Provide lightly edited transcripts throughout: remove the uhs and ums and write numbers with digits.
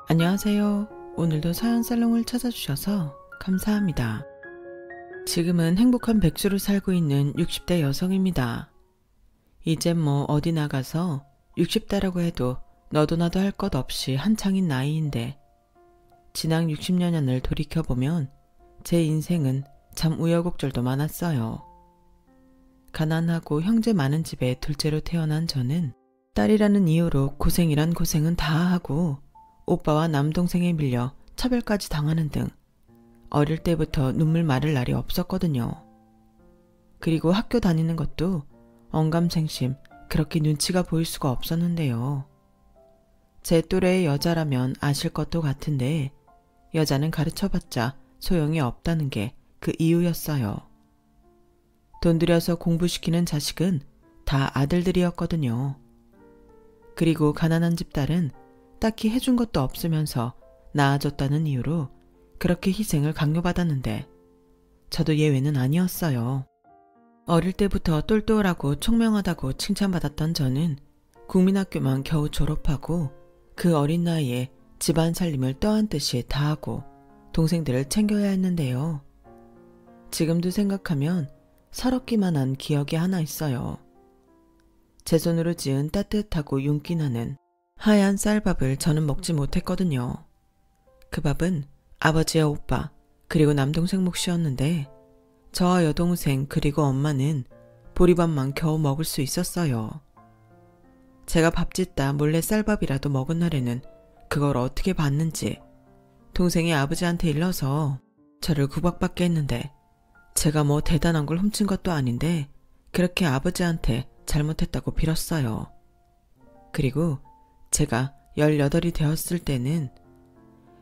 안녕하세요. 오늘도 사연살롱을 찾아주셔서 감사합니다. 지금은 행복한 백수로 살고 있는 60대 여성입니다. 이젠 뭐 어디 나가서 60대라고 해도 너도 나도 할 것 없이 한창인 나이인데 지난 60년을 돌이켜보면 제 인생은 참 우여곡절도 많았어요. 가난하고 형제 많은 집에 둘째로 태어난 저는 딸이라는 이유로 고생이란 고생은 다 하고 오빠와 남동생에 밀려 차별까지 당하는 등 어릴 때부터 눈물 마를 날이 없었거든요. 그리고 학교 다니는 것도 언감생심 그렇게 눈치가 보일 수가 없었는데요. 제 또래의 여자라면 아실 것도 같은데 여자는 가르쳐봤자 소용이 없다는 게 그 이유였어요. 돈 들여서 공부시키는 자식은 다 아들들이었거든요. 그리고 가난한 집 딸은 딱히 해준 것도 없으면서 낳아줬다는 이유로 그렇게 희생을 강요받았는데 저도 예외는 아니었어요. 어릴 때부터 똘똘하고 총명하다고 칭찬받았던 저는 국민학교만 겨우 졸업하고 그 어린 나이에 집안 살림을 떠안듯이 다하고 동생들을 챙겨야 했는데요. 지금도 생각하면 서럽기만 한 기억이 하나 있어요. 제 손으로 지은 따뜻하고 윤기 나는 하얀 쌀밥을 저는 먹지 못했거든요. 그 밥은 아버지와 오빠 그리고 남동생 몫이었는데 저와 여동생 그리고 엄마는 보리밥만 겨우 먹을 수 있었어요. 제가 밥 짓다 몰래 쌀밥이라도 먹은 날에는 그걸 어떻게 받는지 동생이 아버지한테 일러서 저를 구박받게 했는데 제가 뭐 대단한 걸 훔친 것도 아닌데 그렇게 아버지한테 잘못했다고 빌었어요. 그리고 제가 18이 되었을 때는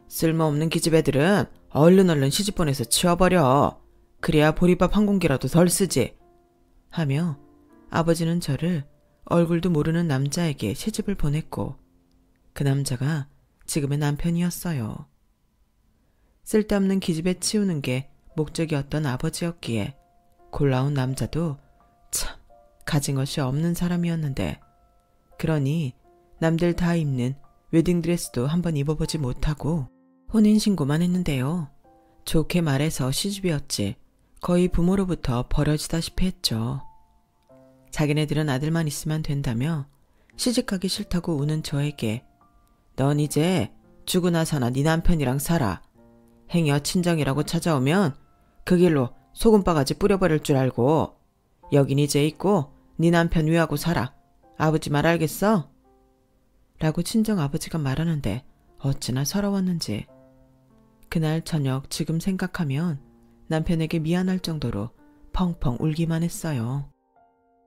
쓸모없는 기집애들은 얼른 시집보내서 치워버려. 그래야 보리밥 한 공기라도 덜 쓰지. 하며 아버지는 저를 얼굴도 모르는 남자에게 시집을 보냈고 그 남자가 지금의 남편이었어요. 쓸데없는 기집애 치우는 게 목적이었던 아버지였기에 골라온 남자도 참 가진 것이 없는 사람이었는데 그러니 남들 다 입는 웨딩드레스도 한번 입어보지 못하고 혼인신고만 했는데요. 좋게 말해서 시집이었지 거의 부모로부터 버려지다시피 했죠. 자기네들은 아들만 있으면 된다며 시집가기 싫다고 우는 저에게 넌 이제 죽으나 사나 네 남편이랑 살아. 행여 친정이라고 찾아오면 그 길로 소금바가지 뿌려버릴 줄 알고 여긴 이제 있고 네 남편 위하고 살아. 아버지 말 알겠어? 라고 친정아버지가 말하는데 어찌나 서러웠는지 그날 저녁 지금 생각하면 남편에게 미안할 정도로 펑펑 울기만 했어요.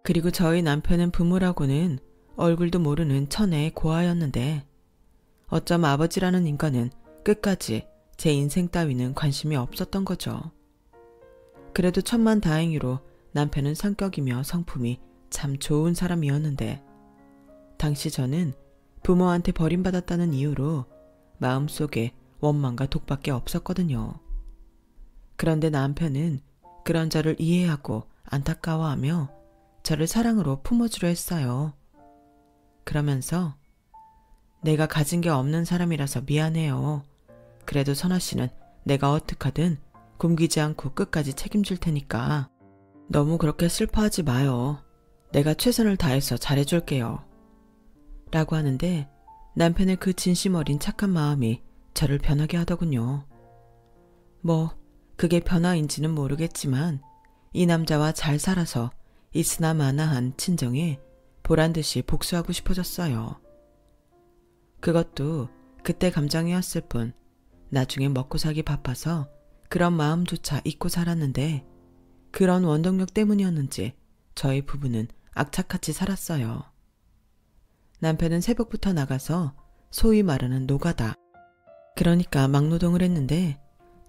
그리고 저희 남편은 부모라고는 얼굴도 모르는 천혜의 고아였는데 어쩜 아버지라는 인간은 끝까지 제 인생 따위는 관심이 없었던 거죠. 그래도 천만다행히로 남편은 성격이며 성품이 참 좋은 사람이었는데 당시 저는 부모한테 버림받았다는 이유로 마음속에 원망과 독밖에 없었거든요. 그런데 남편은 그런 저를 이해하고 안타까워하며 저를 사랑으로 품어주려 했어요. 그러면서 내가 가진 게 없는 사람이라서 미안해요. 그래도 선아 씨는 내가 어떡하든 굶기지 않고 끝까지 책임질 테니까 너무 그렇게 슬퍼하지 마요. 내가 최선을 다해서 잘해줄게요. 라고 하는데 남편의 그 진심 어린 착한 마음이 저를 변하게 하더군요. 뭐 그게 변화인지는 모르겠지만 이 남자와 잘 살아서 있으나 마나한 친정에 보란듯이 복수하고 싶어졌어요. 그것도 그때 감정이었을 뿐 나중에 먹고 살기 바빠서 그런 마음조차 잊고 살았는데 그런 원동력 때문이었는지 저희 부부는 악착같이 살았어요. 남편은 새벽부터 나가서 소위 말하는 노가다. 그러니까 막노동을 했는데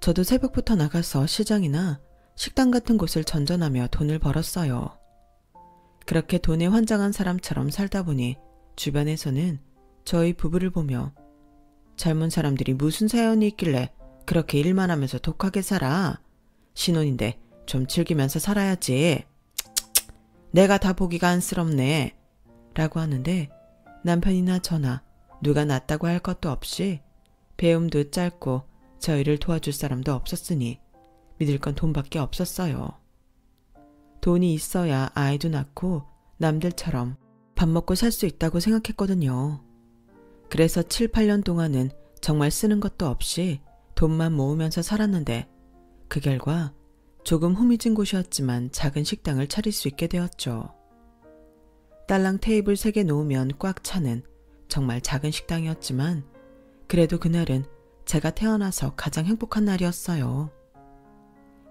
저도 새벽부터 나가서 시장이나 식당 같은 곳을 전전하며 돈을 벌었어요. 그렇게 돈에 환장한 사람처럼 살다 보니 주변에서는 저희 부부를 보며 젊은 사람들이 무슨 사연이 있길래 그렇게 일만 하면서 독하게 살아. 신혼인데 좀 즐기면서 살아야지. 내가 다 보기가 안쓰럽네. 라고 하는데 남편이나 저나 누가 낫다고 할 것도 없이 배움도 짧고 저희를 도와줄 사람도 없었으니 믿을 건 돈밖에 없었어요. 돈이 있어야 아이도 낳고 남들처럼 밥 먹고 살 수 있다고 생각했거든요. 그래서 7, 8년 동안은 정말 쓰는 것도 없이 돈만 모으면서 살았는데 그 결과 조금 후미진 곳이었지만 작은 식당을 차릴 수 있게 되었죠. 딸랑 테이블 3개 놓으면 꽉 차는 정말 작은 식당이었지만 그래도 그날은 제가 태어나서 가장 행복한 날이었어요.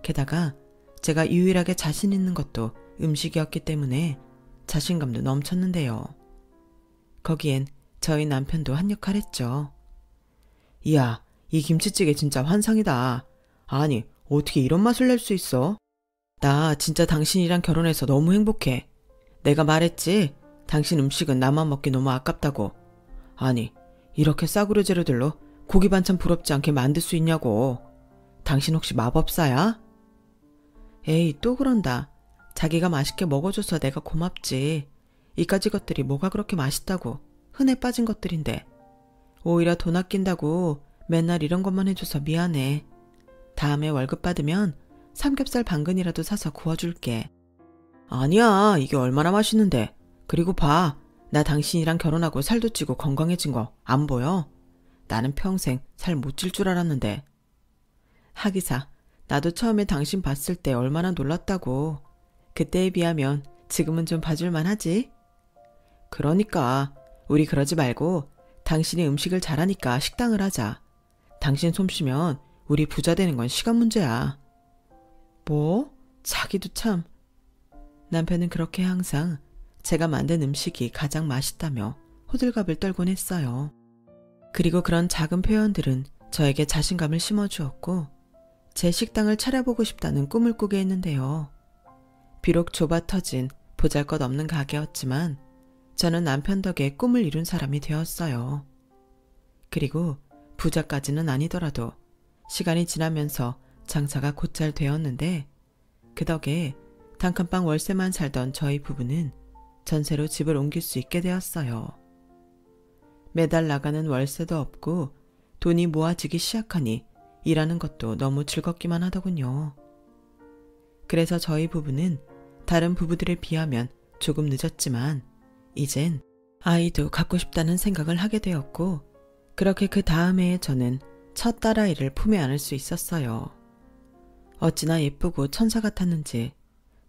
게다가 제가 유일하게 자신 있는 것도 음식이었기 때문에 자신감도 넘쳤는데요. 거기엔 저희 남편도 한 역할 했죠. 이야, 이 김치찌개 진짜 환상이다. 아니, 어떻게 이런 맛을 낼 수 있어? 나 진짜 당신이랑 결혼해서 너무 행복해. 내가 말했지? 당신 음식은 나만 먹기 너무 아깝다고. 아니, 이렇게 싸구려 재료들로 고기 반찬 부럽지 않게 만들 수 있냐고. 당신 혹시 마법사야? 에이, 또 그런다. 자기가 맛있게 먹어줘서 내가 고맙지. 이까지 것들이 뭐가 그렇게 맛있다고. 흔해 빠진 것들인데. 오히려 돈 아낀다고 맨날 이런 것만 해줘서 미안해. 다음에 월급 받으면 삼겹살 반근이라도 사서 구워줄게. 아니야, 이게 얼마나 맛있는데. 그리고 봐, 나 당신이랑 결혼하고 살도 찌고 건강해진 거 안 보여? 나는 평생 살 못 찔 줄 알았는데. 하기사, 나도 처음에 당신 봤을 때 얼마나 놀랐다고. 그때에 비하면 지금은 좀 봐줄만 하지? 그러니까 우리 그러지 말고 당신이 음식을 잘하니까 식당을 하자. 당신 솜씨면 우리 부자 되는 건 시간 문제야. 뭐? 자기도 참. 남편은 그렇게 항상 제가 만든 음식이 가장 맛있다며 호들갑을 떨곤 했어요. 그리고 그런 작은 표현들은 저에게 자신감을 심어주었고 제 식당을 차려보고 싶다는 꿈을 꾸게 했는데요. 비록 좁아터진 보잘것없는 가게였지만 저는 남편 덕에 꿈을 이룬 사람이 되었어요. 그리고 부자까지는 아니더라도 시간이 지나면서 장사가 곧잘 되었는데 그 덕에 단칸방 월세만 살던 저희 부부는 전세로 집을 옮길 수 있게 되었어요. 매달 나가는 월세도 없고 돈이 모아지기 시작하니 일하는 것도 너무 즐겁기만 하더군요. 그래서 저희 부부는 다른 부부들에 비하면 조금 늦었지만 이젠 아이도 갖고 싶다는 생각을 하게 되었고 그렇게 그 다음 해에 저는 첫 딸아이를 품에 안을 수 있었어요. 어찌나 예쁘고 천사 같았는지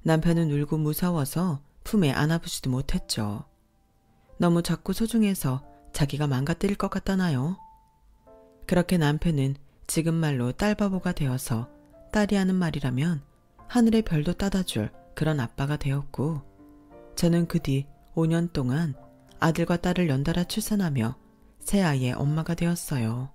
남편은 울고 무서워서 품에 안아보지도 못했죠. 너무 작고 소중해서 자기가 망가뜨릴 것 같다나요? 그렇게 남편은 지금 말로 딸바보가 되어서 딸이 하는 말이라면 하늘의 별도 따다줄 그런 아빠가 되었고 저는 그 뒤 5년 동안 아들과 딸을 연달아 출산하며 새 아이의 엄마가 되었어요.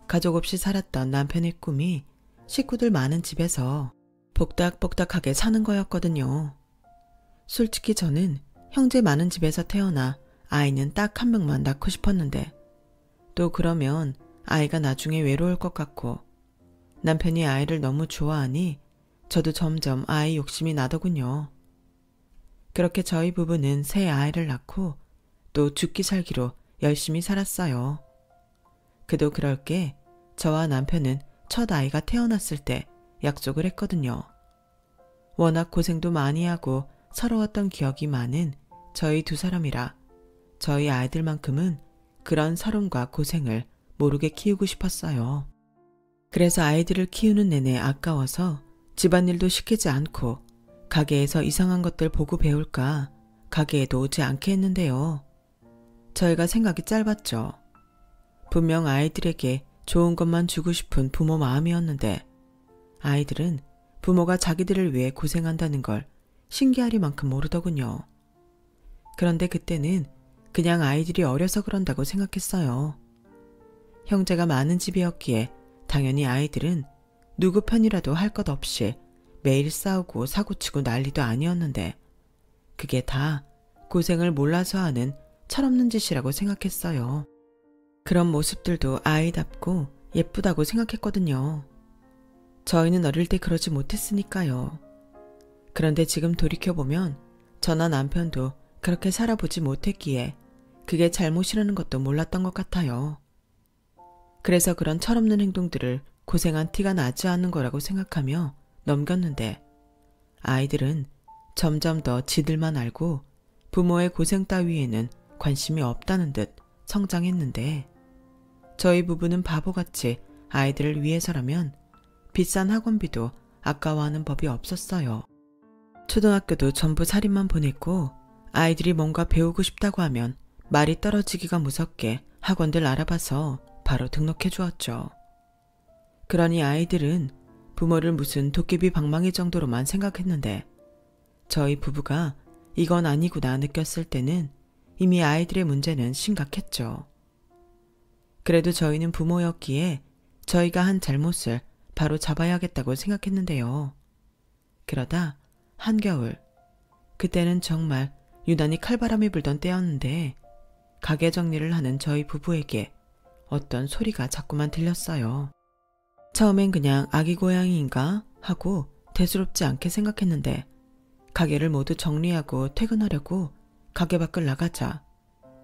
가족 없이 살았던 남편의 꿈이 식구들 많은 집에서 복닥복닥하게 사는 거였거든요. 솔직히 저는 형제 많은 집에서 태어나 아이는 딱 한 명만 낳고 싶었는데 또 그러면 아이가 나중에 외로울 것 같고 남편이 아이를 너무 좋아하니 저도 점점 아이 욕심이 나더군요. 그렇게 저희 부부는 새 아이를 낳고 또 죽기 살기로 열심히 살았어요. 그도 그럴 게 저와 남편은 첫 아이가 태어났을 때 약속을 했거든요. 워낙 고생도 많이 하고 서러웠던 기억이 많은 저희 두 사람이라 저희 아이들만큼은 그런 서름과 고생을 모르게 키우고 싶었어요. 그래서 아이들을 키우는 내내 아까워서 집안일도 시키지 않고 가게에서 이상한 것들 보고 배울까 가게에도 오지 않게 했는데요. 저희가 생각이 짧았죠. 분명 아이들에게 좋은 것만 주고 싶은 부모 마음이었는데 아이들은 부모가 자기들을 위해 고생한다는 걸 신기하리만큼 모르더군요. 그런데 그때는 그냥 아이들이 어려서 그런다고 생각했어요. 형제가 많은 집이었기에 당연히 아이들은 누구 편이라도 할 것 없이 매일 싸우고 사고치고 난리도 아니었는데 그게 다 고생을 몰라서 하는 철없는 짓이라고 생각했어요. 그런 모습들도 아이답고 예쁘다고 생각했거든요. 저희는 어릴 때 그러지 못했으니까요. 그런데 지금 돌이켜보면 저나 남편도 그렇게 살아보지 못했기에 그게 잘못이라는 것도 몰랐던 것 같아요. 그래서 그런 철없는 행동들을 고생한 티가 나지 않는 거라고 생각하며 넘겼는데 아이들은 점점 더 지들만 알고 부모의 고생 따위에는 관심이 없다는 듯 성장했는데 저희 부부는 바보같이 아이들을 위해서라면 비싼 학원비도 아까워하는 법이 없었어요. 초등학교도 전부 살인만 보냈고 아이들이 뭔가 배우고 싶다고 하면 말이 떨어지기가 무섭게 학원들 알아봐서 바로 등록해 주었죠. 그러니 아이들은 부모를 무슨 도깨비 방망이 정도로만 생각했는데 저희 부부가 이건 아니구나 느꼈을 때는 이미 아이들의 문제는 심각했죠. 그래도 저희는 부모였기에 저희가 한 잘못을 바로 잡아야겠다고 생각했는데요. 그러다 한겨울, 그때는 정말 유난히 칼바람이 불던 때였는데 가게 정리를 하는 저희 부부에게 어떤 소리가 자꾸만 들렸어요. 처음엔 그냥 아기 고양이인가 하고 대수롭지 않게 생각했는데 가게를 모두 정리하고 퇴근하려고 가게 밖을 나가자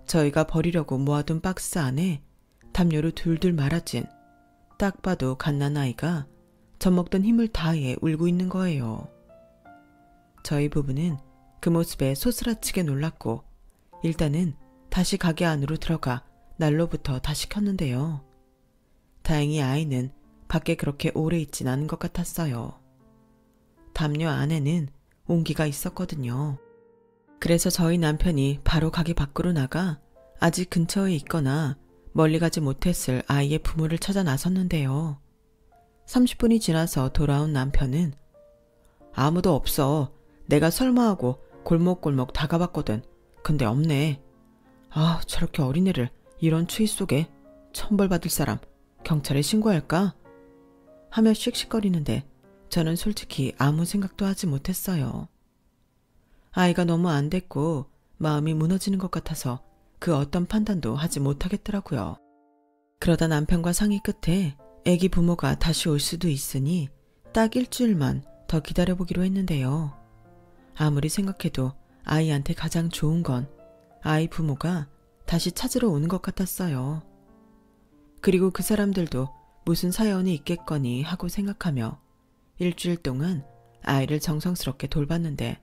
저희가 버리려고 모아둔 박스 안에 담요로 둘둘 말아진 딱 봐도 갓난아이가 젖먹던 힘을 다해 울고 있는 거예요. 저희 부부는 그 모습에 소스라치게 놀랐고 일단은 다시 가게 안으로 들어가 난로부터 다시 켰는데요. 다행히 아이는 밖에 그렇게 오래 있진 않은 것 같았어요. 담요 안에는 온기가 있었거든요. 그래서 저희 남편이 바로 가게 밖으로 나가 아직 근처에 있거나 멀리 가지 못했을 아이의 부모를 찾아 나섰는데요. 30분이 지나서 돌아온 남편은 아무도 없어. 내가 설마 하고 골목골목 다 가봤거든. 근데 없네. 아, 저렇게 어린애를 이런 추위 속에 천벌받을 사람 경찰에 신고할까? 하며 씩씩거리는데 저는 솔직히 아무 생각도 하지 못했어요. 아이가 너무 안 됐고 마음이 무너지는 것 같아서 그 어떤 판단도 하지 못하겠더라고요. 그러다 남편과 상의 끝에 애기 부모가 다시 올 수도 있으니 딱 일주일만 더 기다려보기로 했는데요. 아무리 생각해도 아이한테 가장 좋은 건 아이 부모가 다시 찾으러 오는 것 같았어요. 그리고 그 사람들도 무슨 사연이 있겠거니 하고 생각하며 일주일 동안 아이를 정성스럽게 돌봤는데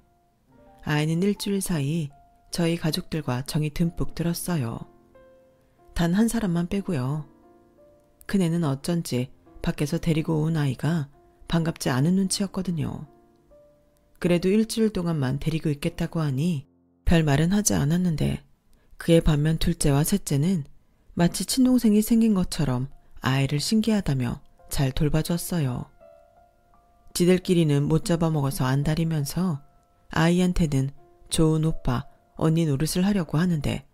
아이는 일주일 사이 저희 가족들과 정이 듬뿍 들었어요. 단 한 사람만 빼고요. 큰애는 어쩐지 밖에서 데리고 온 아이가 반갑지 않은 눈치였거든요. 그래도 일주일 동안만 데리고 있겠다고 하니 별말은 하지 않았는데 그의 반면 둘째와 셋째는 마치 친동생이 생긴 것처럼 아이를 신기하다며 잘 돌봐줬어요. 지들끼리는 못 잡아먹어서 안달이면서 아이한테는 좋은 오빠, 언니 노릇을 하려고 하는데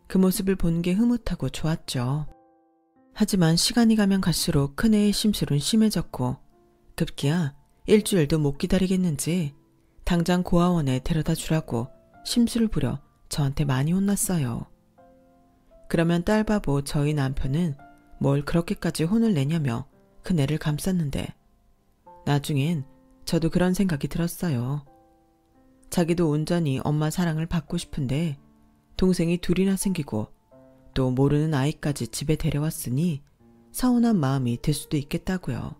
그 모습을 보는 게 흐뭇하고 좋았죠. 하지만 시간이 가면 갈수록 큰애의 심술은 심해졌고 급기야 일주일도 못 기다리겠는지 당장 고아원에 데려다 주라고 심술을 부려 저한테 많이 혼났어요. 그러면 딸바보 저희 남편은 뭘 그렇게까지 혼을 내냐며 큰애를 감쌌는데 나중엔 저도 그런 생각이 들었어요. 자기도 온전히 엄마 사랑을 받고 싶은데 동생이 둘이나 생기고 또 모르는 아이까지 집에 데려왔으니 서운한 마음이 들 수도 있겠다고요.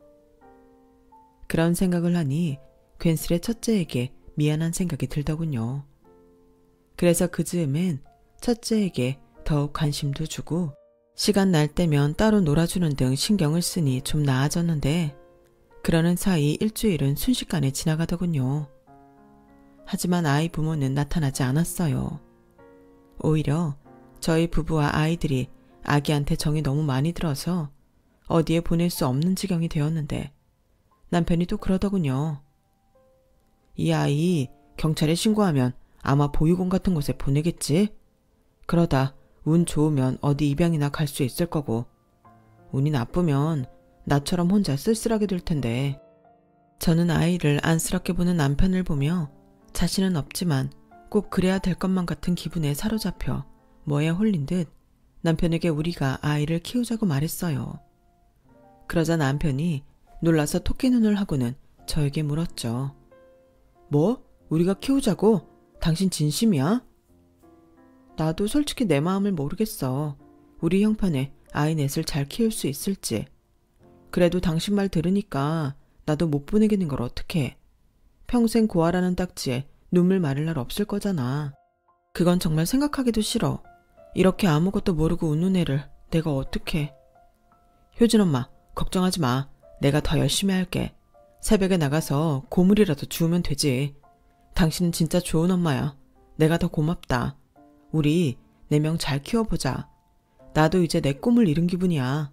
그런 생각을 하니 괜스레 첫째에게 미안한 생각이 들더군요. 그래서 그 즈음엔 첫째에게 더욱 관심도 주고 시간 날 때면 따로 놀아주는 등 신경을 쓰니 좀 나아졌는데 그러는 사이 일주일은 순식간에 지나가더군요. 하지만 아이 부모는 나타나지 않았어요. 오히려 저희 부부와 아이들이 아기한테 정이 너무 많이 들어서 어디에 보낼 수 없는 지경이 되었는데 남편이 또 그러더군요. 이 아이 경찰에 신고하면 아마 보육원 같은 곳에 보내겠지? 그러다 운 좋으면 어디 입양이나 갈 수 있을 거고 운이 나쁘면 나처럼 혼자 쓸쓸하게 될 텐데. 저는 아이를 안쓰럽게 보는 남편을 보며 자신은 없지만 꼭 그래야 될 것만 같은 기분에 사로잡혀 뭐에 홀린 듯 남편에게 우리가 아이를 키우자고 말했어요. 그러자 남편이 놀라서 토끼눈을 하고는 저에게 물었죠. 뭐? 우리가 키우자고? 당신 진심이야? 나도 솔직히 내 마음을 모르겠어. 우리 형편에 아이 넷을 잘 키울 수 있을지. 그래도 당신 말 들으니까 나도 못 보내겠는 걸 어떡해. 평생 고아라는 딱지에 눈물 마를 날 없을 거잖아. 그건 정말 생각하기도 싫어. 이렇게 아무것도 모르고 웃는 애를 내가 어떡해. 효진 엄마, 걱정하지 마. 내가 더 열심히 할게. 새벽에 나가서 고물이라도 주우면 되지. 당신은 진짜 좋은 엄마야. 내가 더 고맙다. 우리 4명 잘 키워보자. 나도 이제 내 꿈을 이룬 기분이야.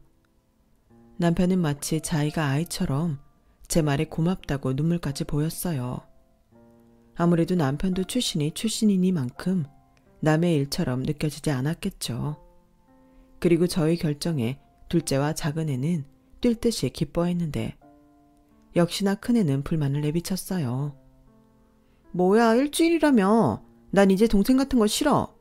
남편은 마치 자기가 아이처럼 제 말에 고맙다고 눈물까지 보였어요. 아무래도 남편도 출신이니만큼 남의 일처럼 느껴지지 않았겠죠. 그리고 저희 결정에 둘째와 작은애는 뛸 듯이 기뻐했는데 역시나 큰애는 불만을 내비쳤어요. 뭐야, 일주일이라며. 난 이제 동생 같은 거 싫어.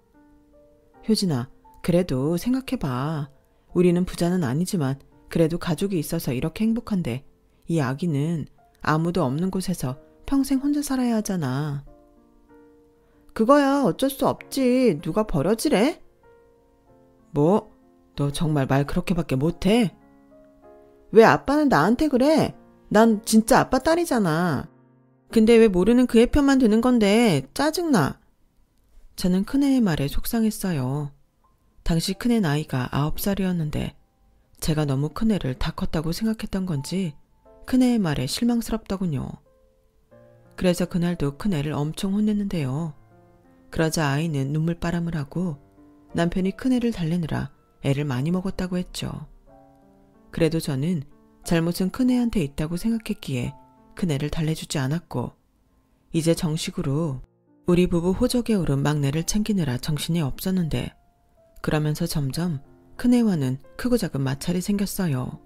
효진아, 그래도 생각해봐. 우리는 부자는 아니지만 그래도 가족이 있어서 이렇게 행복한데 이 아기는 아무도 없는 곳에서 평생 혼자 살아야 하잖아. 그거야 어쩔 수 없지. 누가 버려지래? 뭐? 너 정말 말 그렇게밖에 못해? 왜 아빠는 나한테 그래? 난 진짜 아빠 딸이잖아. 근데 왜 모르는 그의 편만 드는 건데 짜증나. 저는 큰애의 말에 속상했어요. 당시 큰애 나이가 9살이었는데 제가 너무 큰애를 다 컸다고 생각했던 건지 큰애의 말에 실망스럽더군요. 그래서 그날도 큰애를 엄청 혼냈는데요. 그러자 아이는 눈물바람을 하고 남편이 큰애를 달래느라 애를 많이 먹었다고 했죠. 그래도 저는 잘못은 큰애한테 있다고 생각했기에 큰애를 달래주지 않았고 이제 정식으로 우리 부부 호적에 오른 막내를 챙기느라 정신이 없었는데 그러면서 점점 큰애와는 크고 작은 마찰이 생겼어요.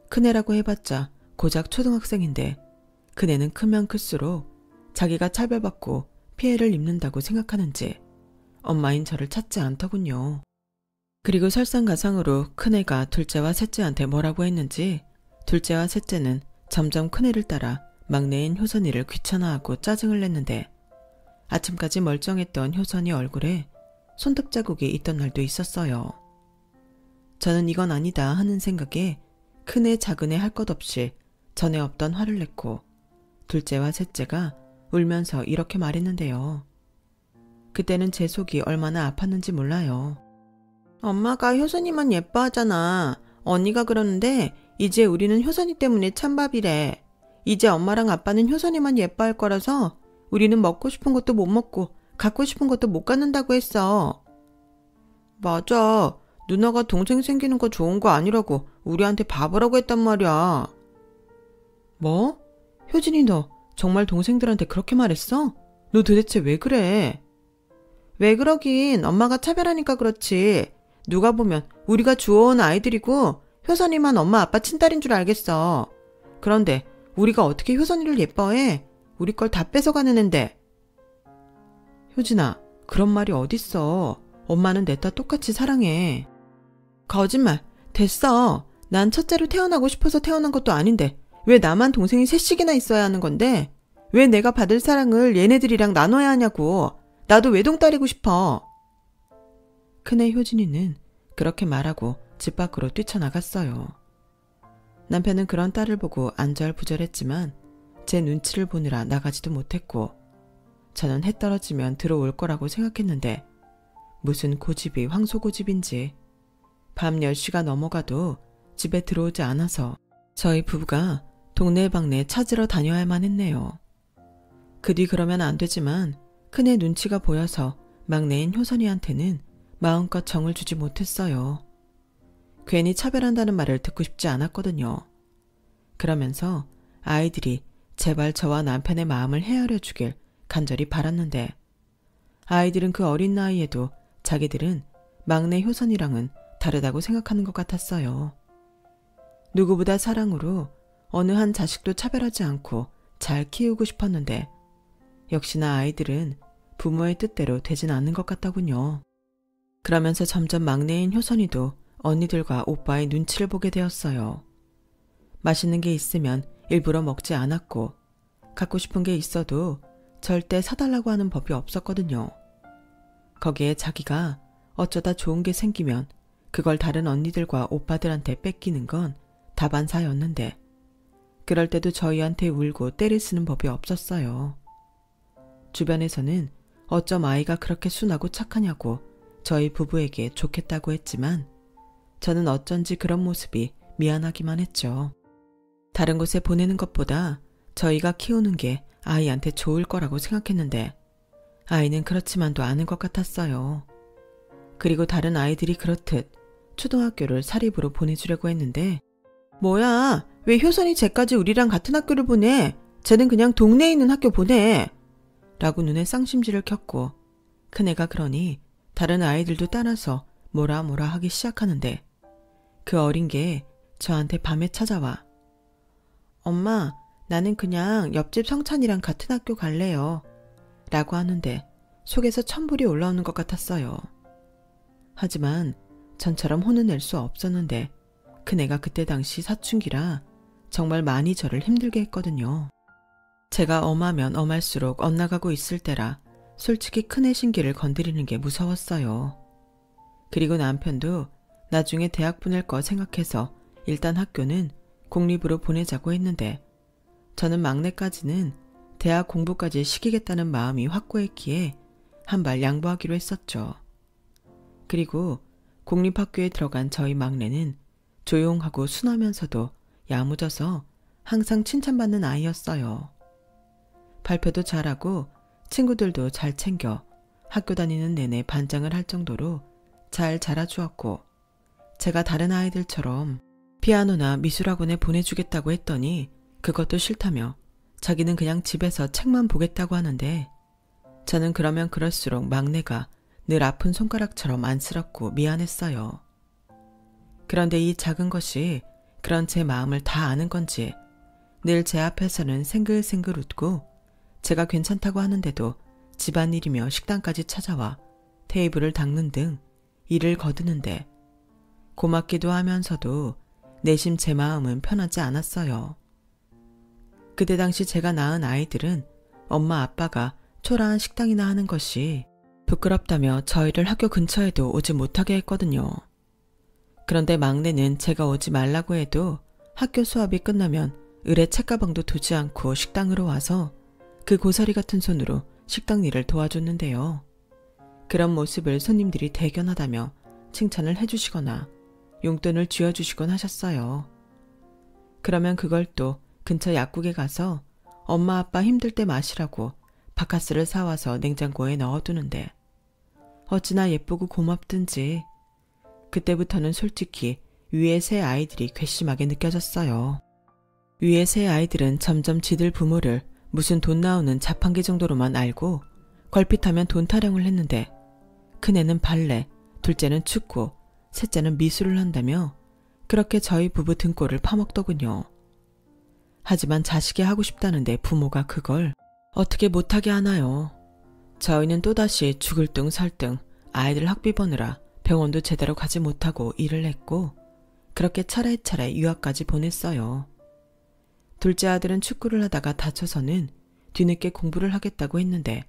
큰애라고 해봤자 고작 초등학생인데 큰애는 크면 클수록 자기가 차별받고 피해를 입는다고 생각하는지 엄마인 저를 찾지 않더군요. 그리고 설상가상으로 큰애가 둘째와 셋째한테 뭐라고 했는지 둘째와 셋째는 점점 큰애를 따라 막내인 효선이를 귀찮아하고 짜증을 냈는데 아침까지 멀쩡했던 효선이 얼굴에 손톱 자국이 있던 날도 있었어요. 저는 이건 아니다 하는 생각에 큰애 작은애 할 것 없이 전에 없던 화를 냈고 둘째와 셋째가 울면서 이렇게 말했는데요. 그때는 제 속이 얼마나 아팠는지 몰라요. 엄마가 효선이만 예뻐하잖아. 언니가 그러는데 이제 우리는 효선이 때문에 찬밥이래. 이제 엄마랑 아빠는 효선이만 예뻐할 거라서 우리는 먹고 싶은 것도 못 먹고 갖고 싶은 것도 못 갖는다고 했어. 맞아. 누나가 동생 생기는 거 좋은 거 아니라고 우리한테 바보라고 했단 말이야. 뭐? 효진이 너 정말 동생들한테 그렇게 말했어? 너 도대체 왜 그래? 왜 그러긴 엄마가 차별하니까 그렇지. 누가 보면 우리가 주워온 아이들이고 효선이만 엄마 아빠 친딸인 줄 알겠어. 그런데 우리가 어떻게 효선이를 예뻐해? 우리 걸 다 뺏어가는 앤데. 효진아, 그런 말이 어딨어. 엄마는 내 딸 똑같이 사랑해. 거짓말. 됐어. 난 첫째로 태어나고 싶어서 태어난 것도 아닌데 왜 나만 동생이 셋씩이나 있어야 하는 건데? 왜 내가 받을 사랑을 얘네들이랑 나눠야 하냐고. 나도 외동딸이고 싶어. 큰애 효진이는 그렇게 말하고 집 밖으로 뛰쳐나갔어요. 남편은 그런 딸을 보고 안절부절했지만 제 눈치를 보느라 나가지도 못했고 저는 해 떨어지면 들어올 거라고 생각했는데 무슨 고집이 황소고집인지 밤 10시가 넘어가도 집에 들어오지 않아서 저희 부부가 동네방네 찾으러 다녀야만 했네요. 그 뒤 그러면 안 되지만 큰애 눈치가 보여서 막내인 효선이한테는 마음껏 정을 주지 못했어요. 괜히 차별한다는 말을 듣고 싶지 않았거든요. 그러면서 아이들이 제발 저와 남편의 마음을 헤아려 주길 간절히 바랐는데 아이들은 그 어린 나이에도 자기들은 막내 효선이랑은 다르다고 생각하는 것 같았어요. 누구보다 사랑으로 어느 한 자식도 차별하지 않고 잘 키우고 싶었는데 역시나 아이들은 부모의 뜻대로 되진 않는 것 같더군요. 그러면서 점점 막내인 효선이도 언니들과 오빠의 눈치를 보게 되었어요. 맛있는 게 있으면 일부러 먹지 않았고 갖고 싶은 게 있어도 절대 사달라고 하는 법이 없었거든요. 거기에 자기가 어쩌다 좋은 게 생기면 그걸 다른 언니들과 오빠들한테 뺏기는 건 다반사였는데 그럴 때도 저희한테 울고 때를 쓰는 법이 없었어요. 주변에서는 어쩜 아이가 그렇게 순하고 착하냐고 저희 부부에게 좋겠다고 했지만 저는 어쩐지 그런 모습이 미안하기만 했죠. 다른 곳에 보내는 것보다 저희가 키우는 게 아이한테 좋을 거라고 생각했는데 아이는 그렇지만도 않은 것 같았어요. 그리고 다른 아이들이 그렇듯 초등학교를 사립으로 보내주려고 했는데 뭐야, 왜 효선이 쟤까지 우리랑 같은 학교를 보내? 쟤는 그냥 동네에 있는 학교 보내. 라고 눈에 쌍심지를 켰고 큰애가 그러니 다른 아이들도 따라서 뭐라 하기 시작하는데 그 어린 게 저한테 밤에 찾아와. 엄마, 나는 그냥 옆집 성찬이랑 같은 학교 갈래요. 라고 하는데 속에서 천불이 올라오는 것 같았어요. 하지만 전처럼 혼을 낼 수 없었는데 큰애가 그때 당시 사춘기라 정말 많이 저를 힘들게 했거든요. 제가 엄하면 엄할수록 엇나가고 있을 때라 솔직히 큰애 신기를 건드리는 게 무서웠어요. 그리고 남편도 나중에 대학 보낼 거 생각해서 일단 학교는 공립으로 보내자고 했는데 저는 막내까지는 대학 공부까지 시키겠다는 마음이 확고했기에 한 발 양보하기로 했었죠. 그리고 공립학교에 들어간 저희 막내는 조용하고 순하면서도 야무져서 항상 칭찬받는 아이였어요. 발표도 잘하고 친구들도 잘 챙겨 학교 다니는 내내 반장을 할 정도로 잘 자라주었고 제가 다른 아이들처럼 피아노나 미술학원에 보내주겠다고 했더니 그것도 싫다며 자기는 그냥 집에서 책만 보겠다고 하는데 저는 그러면 그럴수록 막내가 늘 아픈 손가락처럼 안쓰럽고 미안했어요. 그런데 이 작은 것이 그런 제 마음을 다 아는 건지 늘 제 앞에서는 생글생글 웃고 제가 괜찮다고 하는데도 집안일이며 식당까지 찾아와 테이블을 닦는 등 일을 거두는데 고맙기도 하면서도 내심 제 마음은 편하지 않았어요. 그때 당시 제가 낳은 아이들은 엄마 아빠가 초라한 식당이나 하는 것이 부끄럽다며 저희를 학교 근처에도 오지 못하게 했거든요. 그런데 막내는 제가 오지 말라고 해도 학교 수업이 끝나면 을에 책가방도 두지 않고 식당으로 와서 그 고사리 같은 손으로 식당 일을 도와줬는데요. 그런 모습을 손님들이 대견하다며 칭찬을 해주시거나 용돈을 쥐어주시곤 하셨어요. 그러면 그걸 또 근처 약국에 가서 엄마 아빠 힘들 때 마시라고 바카스를 사와서 냉장고에 넣어두는데 어찌나 예쁘고 고맙든지 그때부터는 솔직히 위의 세 아이들이 괘씸하게 느껴졌어요. 위의 세 아이들은 점점 지들 부모를 무슨 돈 나오는 자판기 정도로만 알고 걸핏하면 돈 타령을 했는데 큰애는 발레, 둘째는 축구, 셋째는 미술을 한다며 그렇게 저희 부부 등골을 파먹더군요. 하지만 자식이 하고 싶다는데 부모가 그걸 어떻게 못하게 하나요? 저희는 또다시 죽을 둥 설 둥 아이들 학비 버느라 병원도 제대로 가지 못하고 일을 했고 그렇게 차례차례 유학까지 보냈어요. 둘째 아들은 축구를 하다가 다쳐서는 뒤늦게 공부를 하겠다고 했는데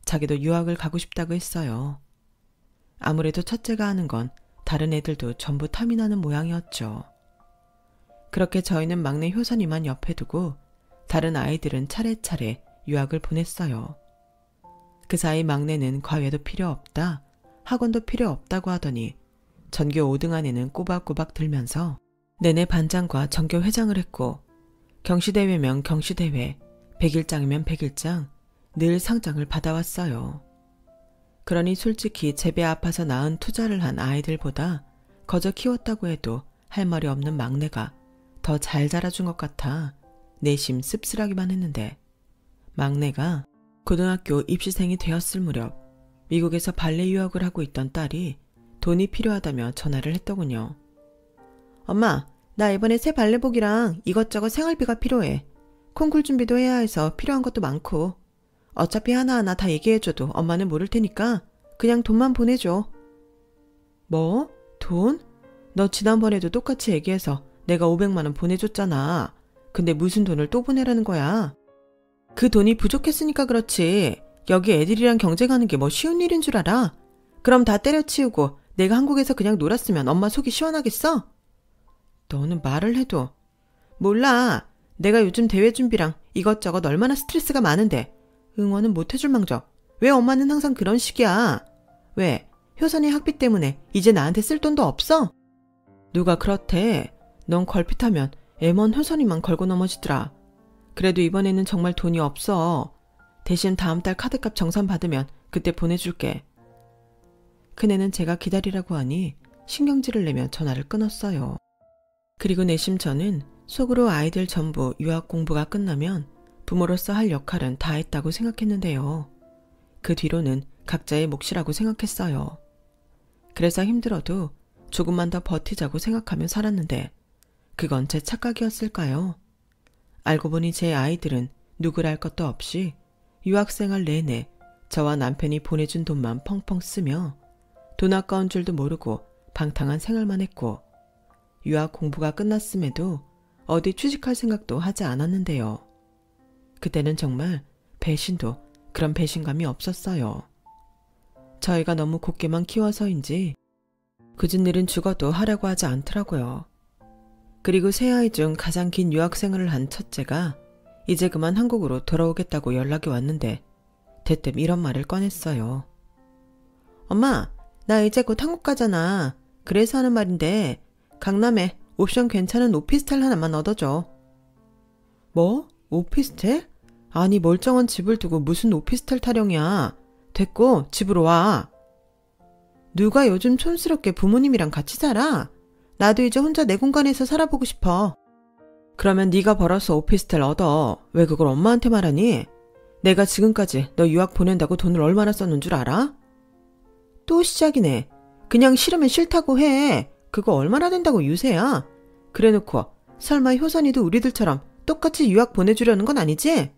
자기도 유학을 가고 싶다고 했어요. 아무래도 첫째가 하는 건 다른 애들도 전부 탐이 나는 모양이었죠. 그렇게 저희는 막내 효선이만 옆에 두고 다른 아이들은 차례차례 유학을 보냈어요. 그 사이 막내는 과외도 필요 없다, 학원도 필요 없다고 하더니 전교 5등 안에는 꼬박꼬박 들면서 내내 반장과 전교 회장을 했고 경시대회면 경시대회, 100일장이면 100일장 늘 상장을 받아왔어요. 그러니 솔직히 제 배 아파서 낳은 투자를 한 아이들보다 거저 키웠다고 해도 할 말이 없는 막내가 더 잘 자라준 것 같아 내심 씁쓸하기만 했는데 막내가 고등학교 입시생이 되었을 무렵 미국에서 발레 유학을 하고 있던 딸이 돈이 필요하다며 전화를 했더군요. 엄마, 나 이번에 새 발레복이랑 이것저것 생활비가 필요해. 콩쿨 준비도 해야 해서 필요한 것도 많고 어차피 하나하나 다 얘기해줘도 엄마는 모를 테니까 그냥 돈만 보내줘. 뭐? 돈? 너 지난번에도 똑같이 얘기해서 내가 500만 원 보내줬잖아. 근데 무슨 돈을 또 보내라는 거야? 그 돈이 부족했으니까 그렇지. 여기 애들이랑 경쟁하는 게 뭐 쉬운 일인 줄 알아? 그럼 다 때려치우고 내가 한국에서 그냥 놀았으면 엄마 속이 시원하겠어? 너는 말을 해도. 몰라. 내가 요즘 대회 준비랑 이것저것 얼마나 스트레스가 많은데 응원은 못 해줄 망정. 왜 엄마는 항상 그런 식이야? 왜? 효선이 학비 때문에 이제 나한테 쓸 돈도 없어? 누가 그렇대. 넌 걸핏하면 애먼 효선이만 걸고 넘어지더라. 그래도 이번에는 정말 돈이 없어. 대신 다음 달 카드값 정산 받으면 그때 보내줄게. 큰애는 제가 기다리라고 하니 신경질을 내며 전화를 끊었어요. 그리고 내심 저는 속으로 아이들 전부 유학 공부가 끝나면 부모로서 할 역할은 다 했다고 생각했는데요. 그 뒤로는 각자의 몫이라고 생각했어요. 그래서 힘들어도 조금만 더 버티자고 생각하며 살았는데 그건 제 착각이었을까요? 알고 보니 제 아이들은 누굴 알 것도 없이 유학생활 내내 저와 남편이 보내준 돈만 펑펑 쓰며 돈 아까운 줄도 모르고 방탕한 생활만 했고 유학 공부가 끝났음에도 어디 취직할 생각도 하지 않았는데요. 그때는 정말 배신도 그런 배신감이 없었어요. 저희가 너무 곱게만 키워서인지 굳은 일은 죽어도 하려고 하지 않더라고요. 그리고 세 아이 중 가장 긴 유학생활을 한 첫째가 이제 그만 한국으로 돌아오겠다고 연락이 왔는데 대뜸 이런 말을 꺼냈어요. 엄마, 나 이제 곧 한국 가잖아. 그래서 하는 말인데 강남에 옵션 괜찮은 오피스텔 하나만 얻어줘. 뭐? 오피스텔? 아니 멀쩡한 집을 두고 무슨 오피스텔 타령이야. 됐고 집으로 와. 누가 요즘 촌스럽게 부모님이랑 같이 살아? 나도 이제 혼자 내 공간에서 살아보고 싶어. 그러면 네가 벌어서 오피스텔 얻어. 왜 그걸 엄마한테 말하니? 내가 지금까지 너 유학 보낸다고 돈을 얼마나 썼는 줄 알아? 또 시작이네. 그냥 싫으면 싫다고 해. 그거 얼마나 된다고 유세야. 그래놓고 설마 효선이도 우리들처럼 똑같이 유학 보내주려는 건 아니지?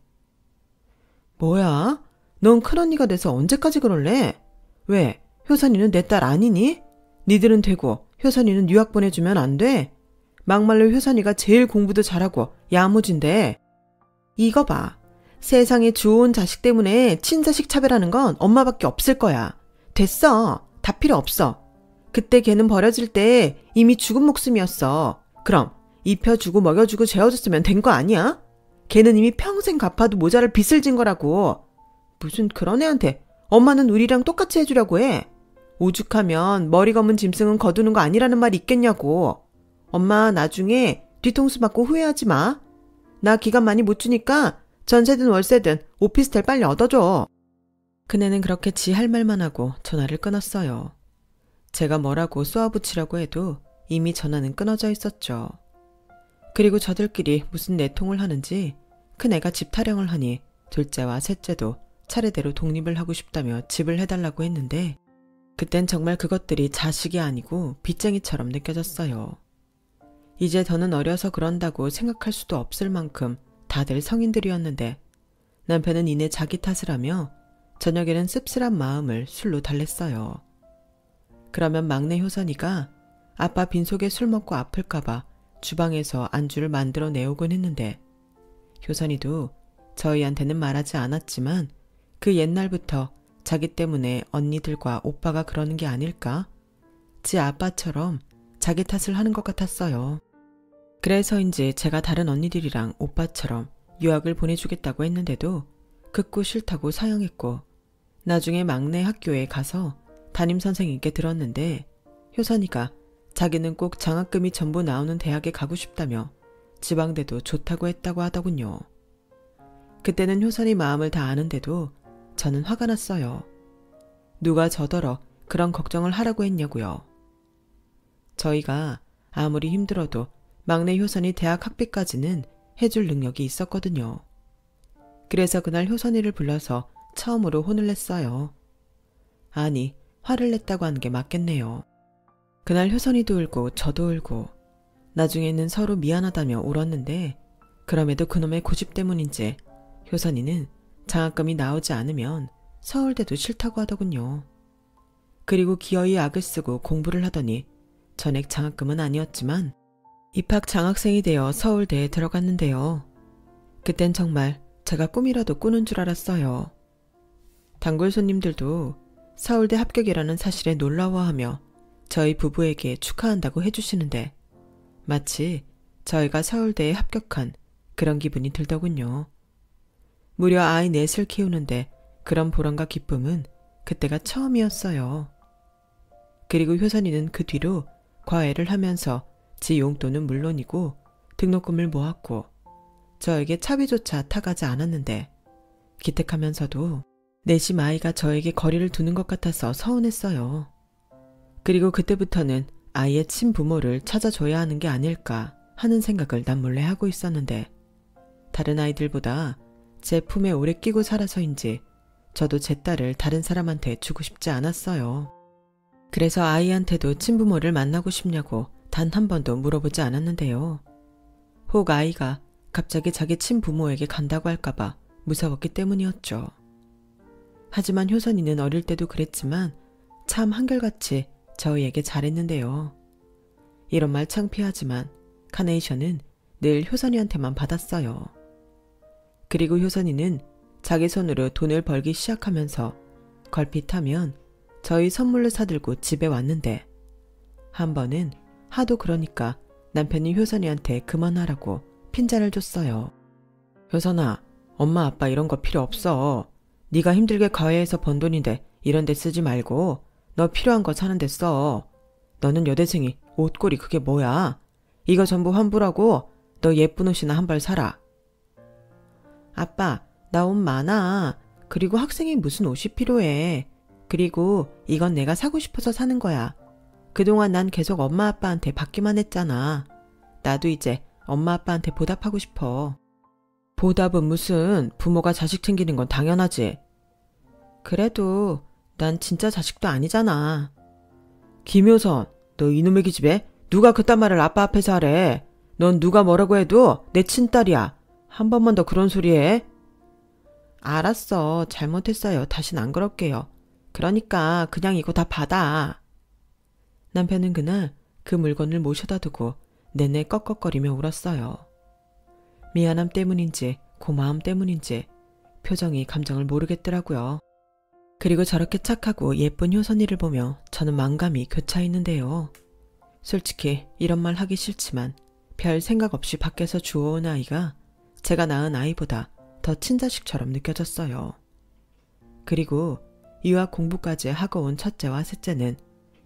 뭐야? 넌 큰언니가 돼서 언제까지 그럴래? 왜? 효선이는 내 딸 아니니? 니들은 되고 효선이는 유학 보내주면 안 돼? 막말로 효선이가 제일 공부도 잘하고 야무진데. 이거 봐. 세상에 좋은 자식 때문에 친자식 차별하는 건 엄마밖에 없을 거야. 됐어. 다 필요 없어. 그때 걔는 버려질 때 이미 죽은 목숨이었어. 그럼 입혀주고 먹여주고 재워줬으면 된 거 아니야? 걔는 이미 평생 갚아도 모자랄 빚을 진 거라고. 무슨 그런 애한테 엄마는 우리랑 똑같이 해주려고 해. 오죽하면 머리 검은 짐승은 거두는 거 아니라는 말이 있겠냐고. 엄마 나중에 뒤통수 맞고 후회하지 마. 나 기간 많이 못 주니까 전세든 월세든 오피스텔 빨리 얻어줘. 그네는 그렇게 지 할 말만 하고 전화를 끊었어요. 제가 뭐라고 쏘아붙이려고 해도 이미 전화는 끊어져 있었죠. 그리고 저들끼리 무슨 내통을 하는지 큰애가 집 타령을 하니 둘째와 셋째도 차례대로 독립을 하고 싶다며 집을 해달라고 했는데 그땐 정말 그것들이 자식이 아니고 빚쟁이처럼 느껴졌어요. 이제 더는 어려서 그런다고 생각할 수도 없을 만큼 다들 성인들이었는데 남편은 이내 자기 탓을 하며 저녁에는 씁쓸한 마음을 술로 달랬어요. 그러면 막내 효선이가 아빠 빈속에 술 먹고 아플까봐 주방에서 안주를 만들어 내오곤 했는데 효선이도 저희한테는 말하지 않았지만 그 옛날부터 자기 때문에 언니들과 오빠가 그러는 게 아닐까? 지 아빠처럼 자기 탓을 하는 것 같았어요. 그래서인지 제가 다른 언니들이랑 오빠처럼 유학을 보내주겠다고 했는데도 극구 싫다고 사양했고 나중에 막내 학교에 가서 담임선생님께 들었는데 효선이가 자기는 꼭 장학금이 전부 나오는 대학에 가고 싶다며 지방대도 좋다고 했다고 하더군요. 그때는 효선이 마음을 다 아는데도 저는 화가 났어요. 누가 저더러 그런 걱정을 하라고 했냐고요. 저희가 아무리 힘들어도 막내 효선이 대학 학비까지는 해줄 능력이 있었거든요. 그래서 그날 효선이를 불러서 처음으로 혼을 냈어요. 아니, 화를 냈다고 하는 게 맞겠네요. 그날 효선이도 울고 저도 울고 나중에는 서로 미안하다며 울었는데 그럼에도 그놈의 고집 때문인지 효선이는 장학금이 나오지 않으면 서울대도 싫다고 하더군요. 그리고 기어이 악을 쓰고 공부를 하더니 전액 장학금은 아니었지만 입학 장학생이 되어 서울대에 들어갔는데요. 그땐 정말 제가 꿈이라도 꾸는 줄 알았어요. 단골 손님들도 서울대 합격이라는 사실에 놀라워하며 저희 부부에게 축하한다고 해주시는데 마치 저희가 서울대에 합격한 그런 기분이 들더군요. 무려 아이 넷을 키우는데 그런 보람과 기쁨은 그때가 처음이었어요. 그리고 효선이는 그 뒤로 과외를 하면서 지 용돈은 물론이고 등록금을 모았고 저에게 차비조차 타가지 않았는데 기특하면서도 내심 아이가 저에게 거리를 두는 것 같아서 서운했어요. 그리고 그때부터는 아이의 친부모를 찾아줘야 하는 게 아닐까 하는 생각을 남몰래 하고 있었는데 다른 아이들보다 제 품에 오래 끼고 살아서인지 저도 제 딸을 다른 사람한테 주고 싶지 않았어요. 그래서 아이한테도 친부모를 만나고 싶냐고 단 한 번도 물어보지 않았는데요. 혹 아이가 갑자기 자기 친부모에게 간다고 할까봐 무서웠기 때문이었죠. 하지만 효선이는 어릴 때도 그랬지만 참 한결같이 저희에게 잘했는데요. 이런 말 창피하지만 카네이션은 늘 효선이한테만 받았어요. 그리고 효선이는 자기 손으로 돈을 벌기 시작하면서 걸핏하면 저희 선물로 사들고 집에 왔는데 한 번은 하도 그러니까 남편이 효선이한테 그만하라고 핀잔을 줬어요. 효선아, 엄마 아빠 이런 거 필요 없어. 네가 힘들게 과외해서 번 돈인데 이런 데 쓰지 말고 너 필요한 거 사는 데 써. 너는 여대생이 옷걸이 그게 뭐야. 이거 전부 환불하고 너 예쁜 옷이나 한 벌 사라. 아빠, 나 옷 많아. 그리고 학생이 무슨 옷이 필요해. 그리고 이건 내가 사고 싶어서 사는 거야. 그동안 난 계속 엄마 아빠한테 받기만 했잖아. 나도 이제 엄마 아빠한테 보답하고 싶어. 보답은 무슨, 부모가 자식 챙기는 건 당연하지. 그래도 난 진짜 자식도 아니잖아. 김효선, 너 이놈의 기집애 누가 그딴 말을 아빠 앞에서 하래. 넌 누가 뭐라고 해도 내 친딸이야. 한 번만 더 그런 소리 해. 알았어. 잘못했어요. 다신 안 그럴게요. 그러니까 그냥 이거 다 받아. 남편은 그날 그 물건을 모셔다 두고 내내 꺽꺽거리며 울었어요. 미안함 때문인지 고마움 때문인지 표정이 감정을 모르겠더라고요. 그리고 저렇게 착하고 예쁜 효선이를 보며 저는 만감이 교차 있는데요. 솔직히 이런 말 하기 싫지만 별 생각 없이 밖에서 주워온 아이가 제가 낳은 아이보다 더 친자식처럼 느껴졌어요. 그리고 유학 공부까지 하고 온 첫째와 셋째는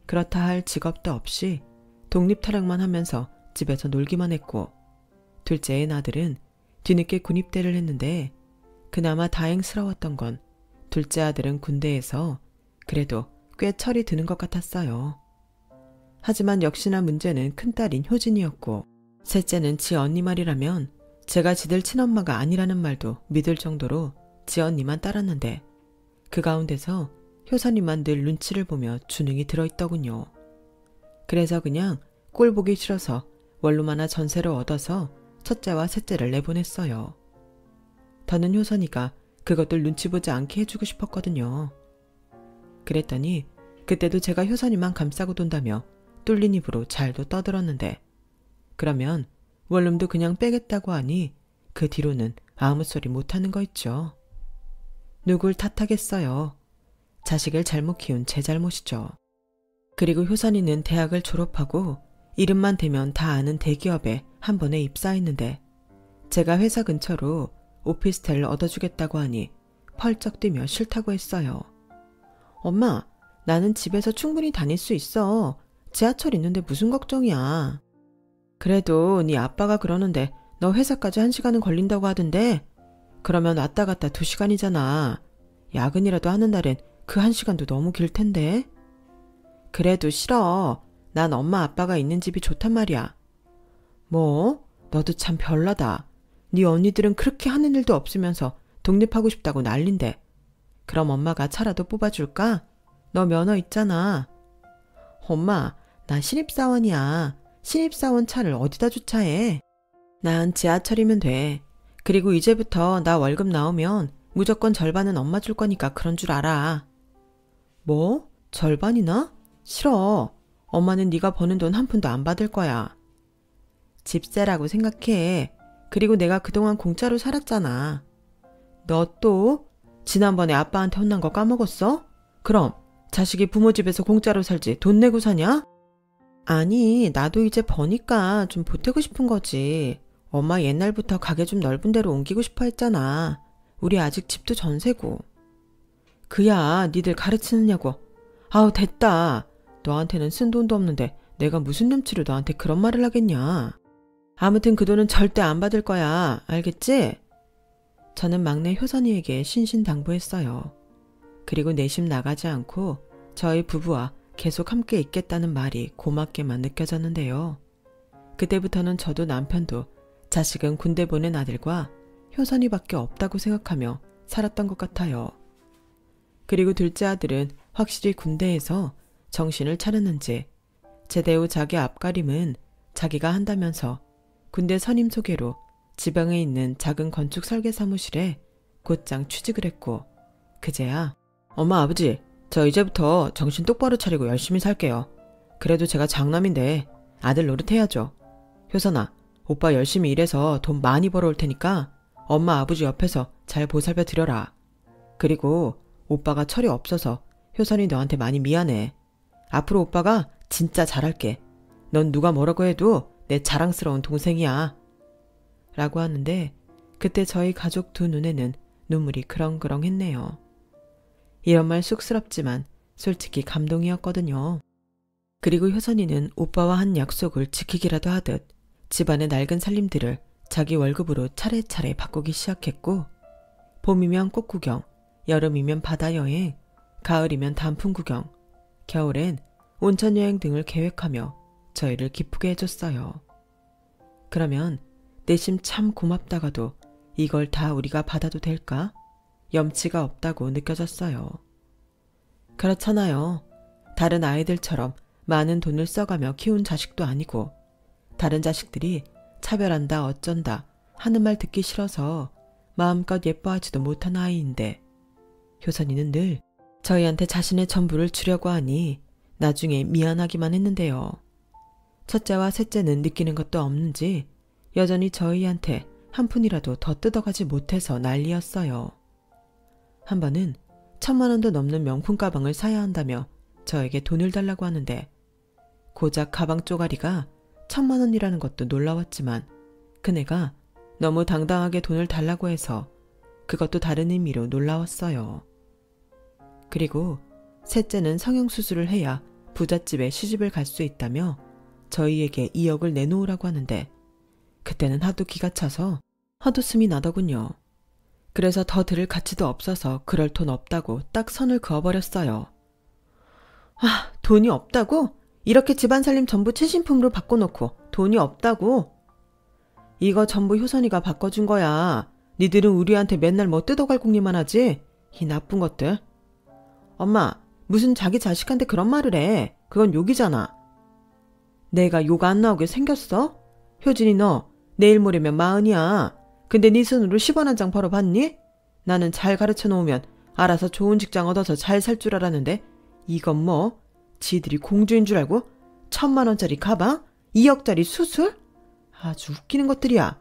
그렇다 할 직업도 없이 독립타령만 하면서 집에서 놀기만 했고 둘째인 아들은 뒤늦게 군입대를 했는데 그나마 다행스러웠던 건 둘째 아들은 군대에서 그래도 꽤 철이 드는 것 같았어요. 하지만 역시나 문제는 큰딸인 효진이었고 셋째는 지 언니 말이라면 제가 지들 친엄마가 아니라는 말도 믿을 정도로 지 언니만 따랐는데 그 가운데서 효선이만 늘 눈치를 보며 주눅이 들어있더군요. 그래서 그냥 꼴 보기 싫어서 원룸 하나 전세로 얻어서 첫째와 셋째를 내보냈어요. 더는 효선이가 그것들 눈치 보지 않게 해주고 싶었거든요. 그랬더니 그때도 제가 효선이만 감싸고 돈다며 뚫린 입으로 잘도 떠들었는데 그러면 원룸도 그냥 빼겠다고 하니 그 뒤로는 아무 소리 못하는 거 있죠. 누굴 탓하겠어요. 자식을 잘못 키운 제 잘못이죠. 그리고 효선이는 대학을 졸업하고 이름만 대면 다 아는 대기업에 한 번에 입사했는데 제가 회사 근처로 오피스텔을 얻어주겠다고 하니 펄쩍 뛰며 싫다고 했어요. 엄마, 나는 집에서 충분히 다닐 수 있어. 지하철 있는데 무슨 걱정이야. 그래도 네 아빠가 그러는데 너 회사까지 1시간은 걸린다고 하던데 그러면 왔다 갔다 2시간이잖아. 야근이라도 하는 날엔 그 1시간도 너무 길 텐데. 그래도 싫어. 난 엄마 아빠가 있는 집이 좋단 말이야. 뭐? 너도 참 별나다. 네 언니들은 그렇게 하는 일도 없으면서 독립하고 싶다고 난린데. 그럼 엄마가 차라도 뽑아줄까? 너 면허 있잖아. 엄마, 나 신입사원이야. 신입사원 차를 어디다 주차해? 난 지하철이면 돼. 그리고 이제부터 나 월급 나오면 무조건 절반은 엄마 줄 거니까 그런 줄 알아. 뭐? 절반이나? 싫어. 엄마는 네가 버는 돈 한 푼도 안 받을 거야. 집세라고 생각해. 그리고 내가 그동안 공짜로 살았잖아. 너 또? 지난번에 아빠한테 혼난 거 까먹었어? 그럼 자식이 부모 집에서 공짜로 살지 돈 내고 사냐? 아니, 나도 이제 버니까 좀 보태고 싶은 거지. 엄마 옛날부터 가게 좀 넓은 데로 옮기고 싶어 했잖아. 우리 아직 집도 전세고. 그야, 니들 가르치느냐고. 아우, 됐다. 너한테는 쓴 돈도 없는데 내가 무슨 눈치로 너한테 그런 말을 하겠냐. 아무튼 그 돈은 절대 안 받을 거야. 알겠지? 저는 막내 효선이에게 신신당부했어요. 그리고 내심 나가지 않고 저희 부부와 계속 함께 있겠다는 말이 고맙게만 느껴졌는데요. 그때부터는 저도 남편도 자식은 군대 보낸 아들과 효선이밖에 없다고 생각하며 살았던 것 같아요. 그리고 둘째 아들은 확실히 군대에서 정신을 차렸는지 제대 후 자기 앞가림은 자기가 한다면서 군대 선임 소개로 지방에 있는 작은 건축 설계 사무실에 곧장 취직을 했고, 그제야 엄마 아버지 저 이제부터 정신 똑바로 차리고 열심히 살게요. 그래도 제가 장남인데 아들 노릇해야죠. 효선아, 오빠 열심히 일해서 돈 많이 벌어올 테니까 엄마 아버지 옆에서 잘 보살펴 드려라. 그리고 오빠가 철이 없어서 효선이 너한테 많이 미안해. 앞으로 오빠가 진짜 잘할게. 넌 누가 뭐라고 해도 내 자랑스러운 동생이야. 라고 하는데 그때 저희 가족 두 눈에는 눈물이 그렁그렁했네요. 이런 말 쑥스럽지만 솔직히 감동이었거든요. 그리고 효선이는 오빠와 한 약속을 지키기라도 하듯 집안의 낡은 살림들을 자기 월급으로 차례차례 바꾸기 시작했고, 봄이면 꽃구경, 여름이면 바다여행, 가을이면 단풍 구경, 겨울엔 온천여행 등을 계획하며 저희를 기쁘게 해줬어요. 그러면 내심 참 고맙다가도 이걸 다 우리가 받아도 될까? 염치가 없다고 느껴졌어요. 그렇잖아요. 다른 아이들처럼 많은 돈을 써가며 키운 자식도 아니고 다른 자식들이 차별한다 어쩐다 하는 말 듣기 싫어서 마음껏 예뻐하지도 못한 아이인데 효선이는 늘 저희한테 자신의 전부를 주려고 하니 나중에 미안하기만 했는데요. 첫째와 셋째는 느끼는 것도 없는지 여전히 저희한테 한 푼이라도 더 뜯어가지 못해서 난리였어요. 한 번은 1,000만 원도 넘는 명품 가방을 사야 한다며 저에게 돈을 달라고 하는데 고작 가방 쪼가리가 1,000만 원이라는 것도 놀라웠지만 그네가 너무 당당하게 돈을 달라고 해서 그것도 다른 의미로 놀라웠어요. 그리고 셋째는 성형수술을 해야 부잣집에 시집을 갈 수 있다며 저희에게 2억을 내놓으라고 하는데 그때는 하도 기가 차서 헛웃음이 나더군요. 그래서 더 들을 가치도 없어서 그럴 돈 없다고 딱 선을 그어버렸어요. 아, 돈이 없다고? 이렇게 집안 살림 전부 최신품으로 바꿔놓고 돈이 없다고? 이거 전부 효선이가 바꿔준 거야. 니들은 우리한테 맨날 뭐 뜯어갈 궁리만 하지? 이 나쁜 것들. 엄마, 무슨 자기 자식한테 그런 말을 해. 그건 욕이잖아. 내가 욕 안 나오게 생겼어? 효진이 너 내일 모레면 40이야. 근데 네 손으로 10원 한 장 벌어봤니? 나는 잘 가르쳐 놓으면 알아서 좋은 직장 얻어서 잘 살 줄 알았는데 이건 뭐? 지들이 공주인 줄 알고 1,000만 원짜리 가방? 2억짜리 수술? 아주 웃기는 것들이야.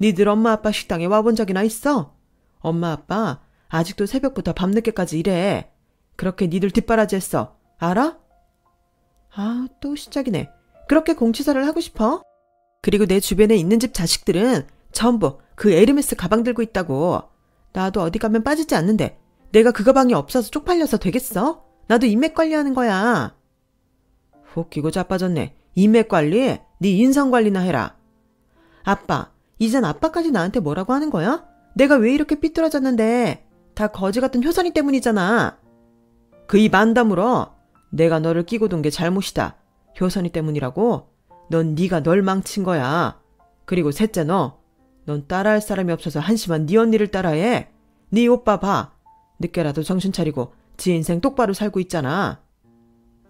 니들 엄마 아빠 식당에 와본 적이나 있어? 엄마 아빠 아직도 새벽부터 밤늦게까지 일해. 그렇게 니들 뒷바라지 했어. 알아? 아, 또 시작이네. 그렇게 공치사를 하고 싶어? 그리고 내 주변에 있는 집 자식들은 전부 그 에르메스 가방 들고 있다고. 나도 어디 가면 빠지지 않는데 내가 그 가방이 없어서 쪽팔려서 되겠어? 나도 인맥 관리하는 거야. 웃기고 자빠졌네. 인맥 관리? 네 인성 관리나 해라. 아빠, 이젠 아빠까지 나한테 뭐라고 하는 거야? 내가 왜 이렇게 삐뚤어졌는데 다 거지 같은 효선이 때문이잖아. 그 입 안 다물어. 내가 너를 끼고 둔 게 잘못이다. 효선이 때문이라고? 넌 네가 널 망친 거야. 그리고 셋째 넌 따라할 사람이 없어서 한심한 네 언니를 따라해. 네 오빠 봐. 늦게라도 정신 차리고 지 인생 똑바로 살고 있잖아.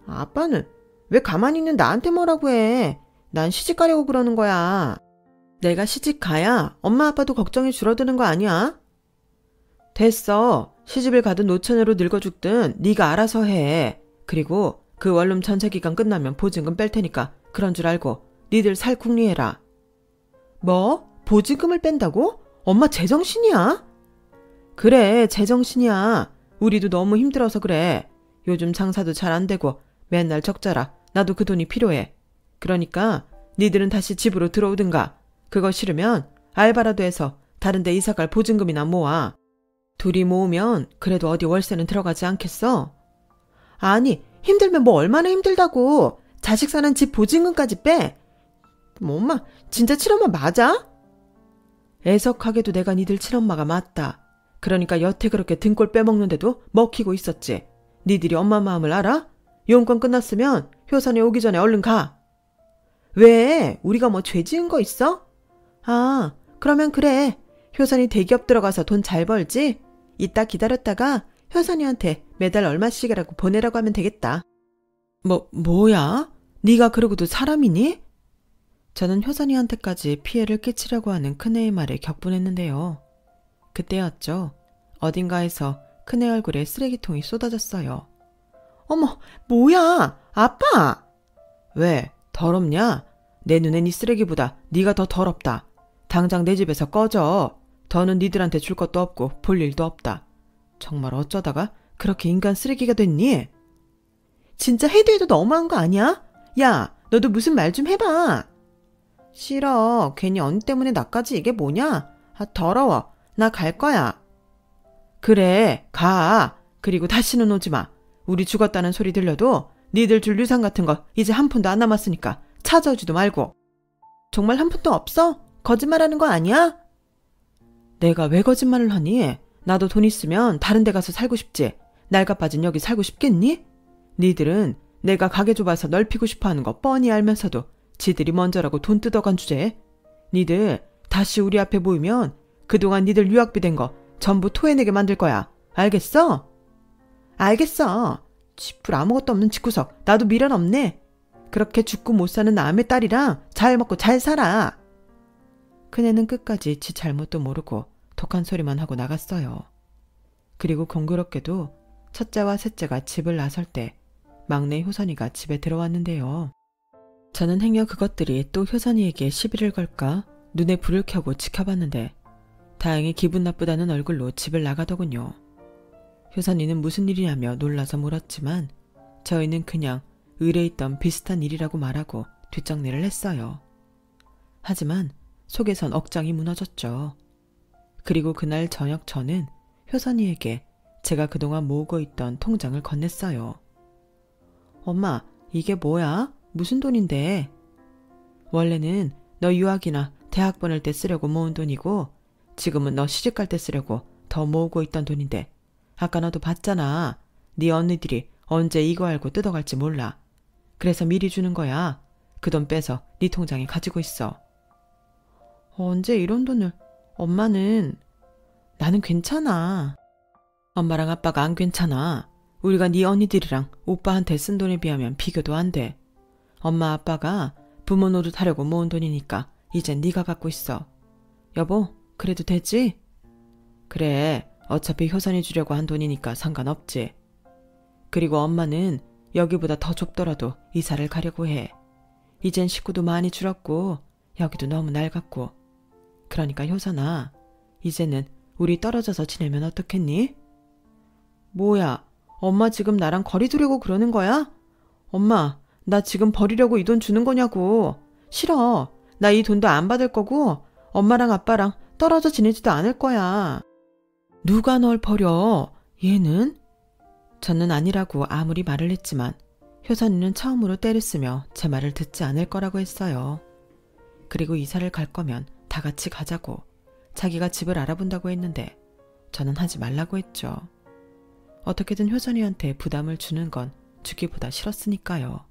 아빠는 왜 가만히 있는 나한테 뭐라고 해. 난 시집 가려고 그러는 거야. 내가 시집 가야 엄마 아빠도 걱정이 줄어드는 거 아니야? 됐어. 시집을 가든 노처녀로 늙어 죽든 네가 알아서 해. 그리고 그 원룸 전세 기간 끝나면 보증금 뺄 테니까 그런 줄 알고 니들 살 궁리해라. 뭐? 보증금을 뺀다고? 엄마 제정신이야? 그래, 제정신이야. 우리도 너무 힘들어서 그래. 요즘 장사도 잘 안 되고 맨날 적자라 나도 그 돈이 필요해. 그러니까 니들은 다시 집으로 들어오든가. 그거 싫으면 알바라도 해서 다른 데 이사갈 보증금이나 모아. 둘이 모으면 그래도 어디 월세는 들어가지 않겠어? 아니, 힘들면 뭐 얼마나 힘들다고. 자식 사는 집 보증금까지 빼. 뭐 엄마 진짜 친엄마 맞아? 애석하게도 내가 니들 친엄마가 맞다. 그러니까 여태 그렇게 등골 빼먹는데도 먹히고 있었지. 니들이 엄마 마음을 알아? 용건 끝났으면 효선이 오기 전에 얼른 가. 왜? 우리가 뭐 죄 지은 거 있어? 아, 그러면 그래. 효선이 대기업 들어가서 돈 잘 벌지? 이따 기다렸다가 효선이한테 매달 얼마씩이라고 보내라고 하면 되겠다. 뭐야? 네가 그러고도 사람이니? 저는 효선이한테까지 피해를 끼치려고 하는 큰애의 말에 격분했는데요. 그때였죠. 어딘가에서 큰애 얼굴에 쓰레기통이 쏟아졌어요. 어머, 뭐야? 아빠! 왜? 더럽냐? 내 눈엔 이 쓰레기보다 네가 더 더럽다. 당장 내 집에서 꺼져. 더는 니들한테 줄 것도 없고 볼 일도 없다. 정말 어쩌다가 그렇게 인간 쓰레기가 됐니? 진짜 해도 해도 너무한 거 아니야? 야, 너도 무슨 말 좀 해봐. 싫어. 괜히 언니 때문에 나까지 이게 뭐냐? 아, 더러워. 나 갈 거야. 그래, 가. 그리고 다시는 오지 마. 우리 죽었다는 소리 들려도 니들 줄 유산 같은 거 이제 한 푼도 안 남았으니까 찾아오지도 말고. 정말 한 푼도 없어? 거짓말하는 거 아니야? 내가 왜 거짓말을 하니? 나도 돈 있으면 다른 데 가서 살고 싶지. 낡아빠진 여기 살고 싶겠니? 니들은 내가 가게 좁아서 넓히고 싶어하는 거 뻔히 알면서도 지들이 먼저라고 돈 뜯어간 주제에 니들 다시 우리 앞에 모이면 그동안 니들 유학비 된 거 전부 토해내게 만들 거야. 알겠어? 알겠어. 쥐뿔 아무것도 없는 집구석 나도 미련 없네. 그렇게 죽고 못 사는 남의 딸이랑 잘 먹고 잘 살아. 큰애는 끝까지 지 잘못도 모르고 독한 소리만 하고 나갔어요. 그리고 공교롭게도 첫째와 셋째가 집을 나설 때 막내 효선이가 집에 들어왔는데요. 저는 행여 그것들이 또 효선이에게 시비를 걸까 눈에 불을 켜고 지켜봤는데 다행히 기분 나쁘다는 얼굴로 집을 나가더군요. 효선이는 무슨 일이냐며 놀라서 물었지만 저희는 그냥 의뢰있던 비슷한 일이라고 말하고 뒷정리를 했어요. 하지만 속에선 억장이 무너졌죠. 그리고 그날 저녁 저는 효선이에게 제가 그동안 모으고 있던 통장을 건넸어요. 엄마, 이게 뭐야? 무슨 돈인데? 원래는 너 유학이나 대학 보낼 때 쓰려고 모은 돈이고 지금은 너 시집갈 때 쓰려고 더 모으고 있던 돈인데 아까 너도 봤잖아. 네 언니들이 언제 이거 알고 뜯어갈지 몰라. 그래서 미리 주는 거야. 그 돈 빼서 네 통장에 가지고 있어. 언제 이런 돈을... 엄마는... 나는 괜찮아. 엄마랑 아빠가 안 괜찮아. 우리가 네 언니들이랑 오빠한테 쓴 돈에 비하면 비교도 안 돼. 엄마 아빠가 부모 노릇하려고 모은 돈이니까 이젠 네가 갖고 있어. 여보, 그래도 되지? 그래, 어차피 효선이 주려고 한 돈이니까 상관없지. 그리고 엄마는 여기보다 더 좁더라도 이사를 가려고 해. 이젠 식구도 많이 줄었고 여기도 너무 낡았고. 그러니까 효선아, 이제는 우리 떨어져서 지내면 어떻겠니? 뭐야, 엄마 지금 나랑 거리 두려고 그러는 거야? 엄마, 나 지금 버리려고 이 돈 주는 거냐고. 싫어. 나 이 돈도 안 받을 거고 엄마랑 아빠랑 떨어져 지내지도 않을 거야. 누가 널 버려? 얘는? 저는 아니라고 아무리 말을 했지만 효선이는 처음으로 때를 쓰며 제 말을 듣지 않을 거라고 했어요. 그리고 이사를 갈 거면 다 같이 가자고 자기가 집을 알아본다고 했는데 저는 하지 말라고 했죠. 어떻게든 효선이한테 부담을 주는 건 주기보다 싫었으니까요.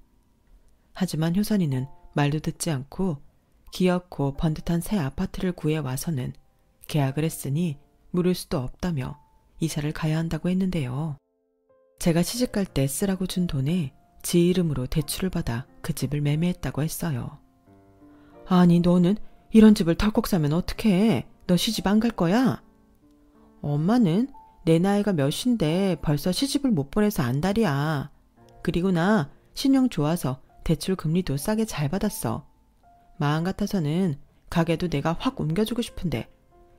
하지만 효선이는 말도 듣지 않고 귀엽고 번듯한 새 아파트를 구해와서는 계약을 했으니 물을 수도 없다며 이사를 가야 한다고 했는데요. 제가 시집갈 때 쓰라고 준 돈에 지 이름으로 대출을 받아 그 집을 매매했다고 했어요. 아니, 너는 이런 집을 털컥 사면 어떡해? 너 시집 안 갈 거야? 엄마는 내 나이가 몇인데 벌써 시집을 못 보내서 안달이야. 그리고 나 신용 좋아서 대출 금리도 싸게 잘 받았어. 마음 같아서는 가게도 내가 확 옮겨주고 싶은데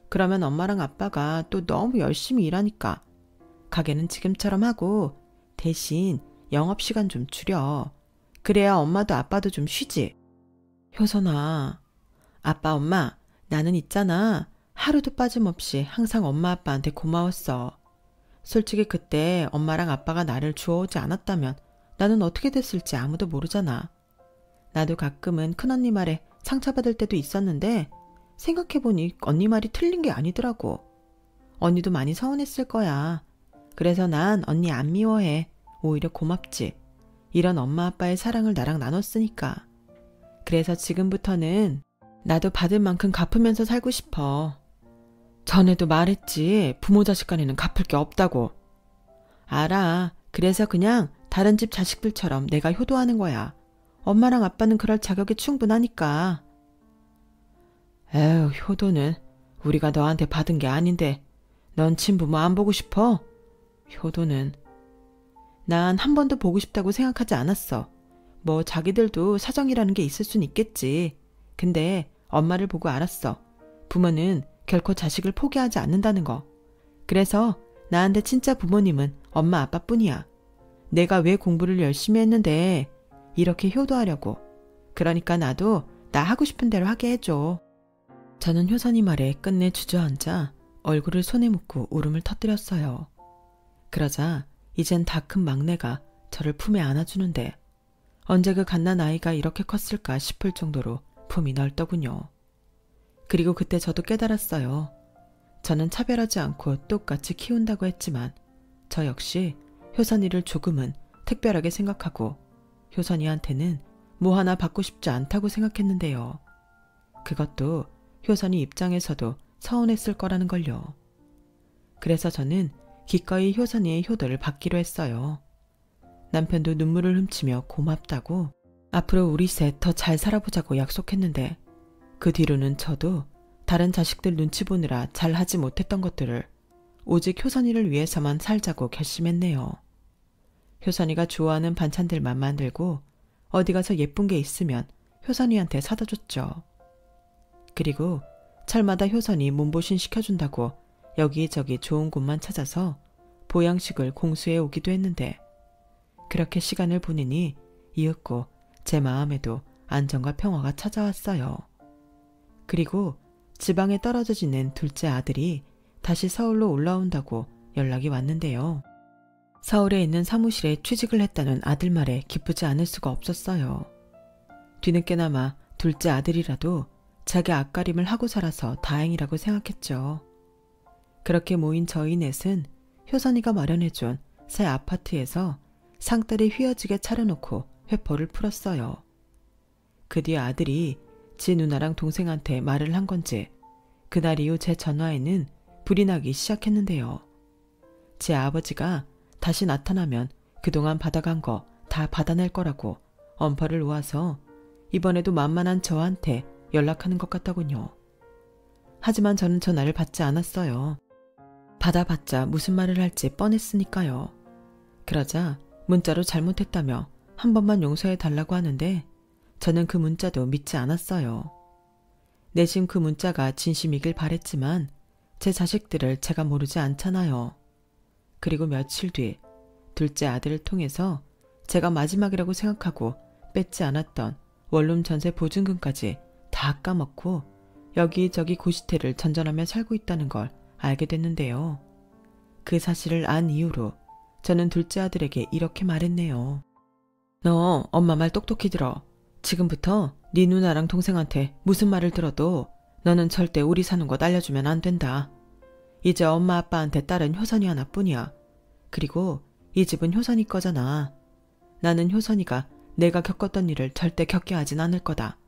그러면 엄마랑 아빠가 또 너무 열심히 일하니까 가게는 지금처럼 하고 대신 영업시간 좀 줄여. 그래야 엄마도 아빠도 좀 쉬지. 효선아, 아빠 엄마, 나는 있잖아. 하루도 빠짐없이 항상 엄마 아빠한테 고마웠어. 솔직히 그때 엄마랑 아빠가 나를 주워오지 않았다면 나는 어떻게 됐을지 아무도 모르잖아. 나도 가끔은 큰언니 말에 상처받을 때도 있었는데 생각해보니 언니 말이 틀린 게 아니더라고. 언니도 많이 서운했을 거야. 그래서 난 언니 안 미워해. 오히려 고맙지. 이런 엄마 아빠의 사랑을 나랑 나눴으니까. 그래서 지금부터는 나도 받을 만큼 갚으면서 살고 싶어. 전에도 말했지. 부모 자식 간에는 갚을 게 없다고. 알아. 그래서 그냥 다른 집 자식들처럼 내가 효도하는 거야. 엄마랑 아빠는 그럴 자격이 충분하니까. 에휴, 효도는 우리가 너한테 받은 게 아닌데 넌 친부모 안 보고 싶어? 효도는. 난 한 번도 보고 싶다고 생각하지 않았어. 뭐 자기들도 사정이라는 게 있을 순 있겠지. 근데 엄마를 보고 알았어. 부모는 결코 자식을 포기하지 않는다는 거. 그래서 나한테 진짜 부모님은 엄마 아빠뿐이야. 내가 왜 공부를 열심히 했는데 이렇게 효도하려고. 그러니까 나도 나 하고 싶은 대로 하게 해줘. 저는 효선이 말에 끝내 주저앉아 얼굴을 손에 묻고 울음을 터뜨렸어요. 그러자 이젠 다 큰 막내가 저를 품에 안아주는데 언제 그 갓난 아이가 이렇게 컸을까 싶을 정도로 품이 넓더군요. 그리고 그때 저도 깨달았어요. 저는 차별하지 않고 똑같이 키운다고 했지만 저 역시 효선이를 조금은 특별하게 생각하고 효선이한테는 뭐 하나 받고 싶지 않다고 생각했는데요. 그것도 효선이 입장에서도 서운했을 거라는 걸요. 그래서 저는 기꺼이 효선이의 효도를 받기로 했어요. 남편도 눈물을 훔치며 고맙다고 앞으로 우리 셋 더 잘 살아보자고 약속했는데 그 뒤로는 저도 다른 자식들 눈치 보느라 잘 하지 못했던 것들을 오직 효선이를 위해서만 살자고 결심했네요. 효선이가 좋아하는 반찬들만 만들고 어디 가서 예쁜 게 있으면 효선이한테 사다 줬죠. 그리고 철마다 효선이 몸보신 시켜준다고 여기저기 좋은 곳만 찾아서 보양식을 공수해 오기도 했는데 그렇게 시간을 보내니 이윽고 제 마음에도 안정과 평화가 찾아왔어요. 그리고 지방에 떨어져 지낸 둘째 아들이 다시 서울로 올라온다고 연락이 왔는데요. 서울에 있는 사무실에 취직을 했다는 아들 말에 기쁘지 않을 수가 없었어요. 뒤늦게나마 둘째 아들이라도 자기 앞가림을 하고 살아서 다행이라고 생각했죠. 그렇게 모인 저희 넷은 효선이가 마련해준 새 아파트에서 상다리 휘어지게 차려놓고 회포를 풀었어요. 그 뒤 아들이 지 누나랑 동생한테 말을 한 건지 그날 이후 제 전화에는 불이 나기 시작했는데요. 제 아버지가 다시 나타나면 그동안 받아간 거 다 받아낼 거라고 엄포를 놓아서 이번에도 만만한 저한테 연락하는 것 같더군요. 하지만 저는 전화를 받지 않았어요. 받아봤자 무슨 말을 할지 뻔했으니까요. 그러자 문자로 잘못했다며 한 번만 용서해 달라고 하는데 저는 그 문자도 믿지 않았어요. 내심 그 문자가 진심이길 바랬지만 제 자식들을 제가 모르지 않잖아요. 그리고 며칠 뒤 둘째 아들을 통해서 제가 마지막이라고 생각하고 뺏지 않았던 원룸 전세 보증금까지 다 까먹고 여기저기 고시태를 전전하며 살고 있다는 걸 알게 됐는데요. 그 사실을 안 이후로 저는 둘째 아들에게 이렇게 말했네요. 너 엄마 말 똑똑히 들어. 지금부터 네 누나랑 동생한테 무슨 말을 들어도 너는 절대 우리 사는 곳 알려주면 안 된다. 이제 엄마 아빠한테 딸은 효선이 하나뿐이야. 그리고 이 집은 효선이 거잖아. 나는 효선이가 내가 겪었던 일을 절대 겪게 하진 않을 거다.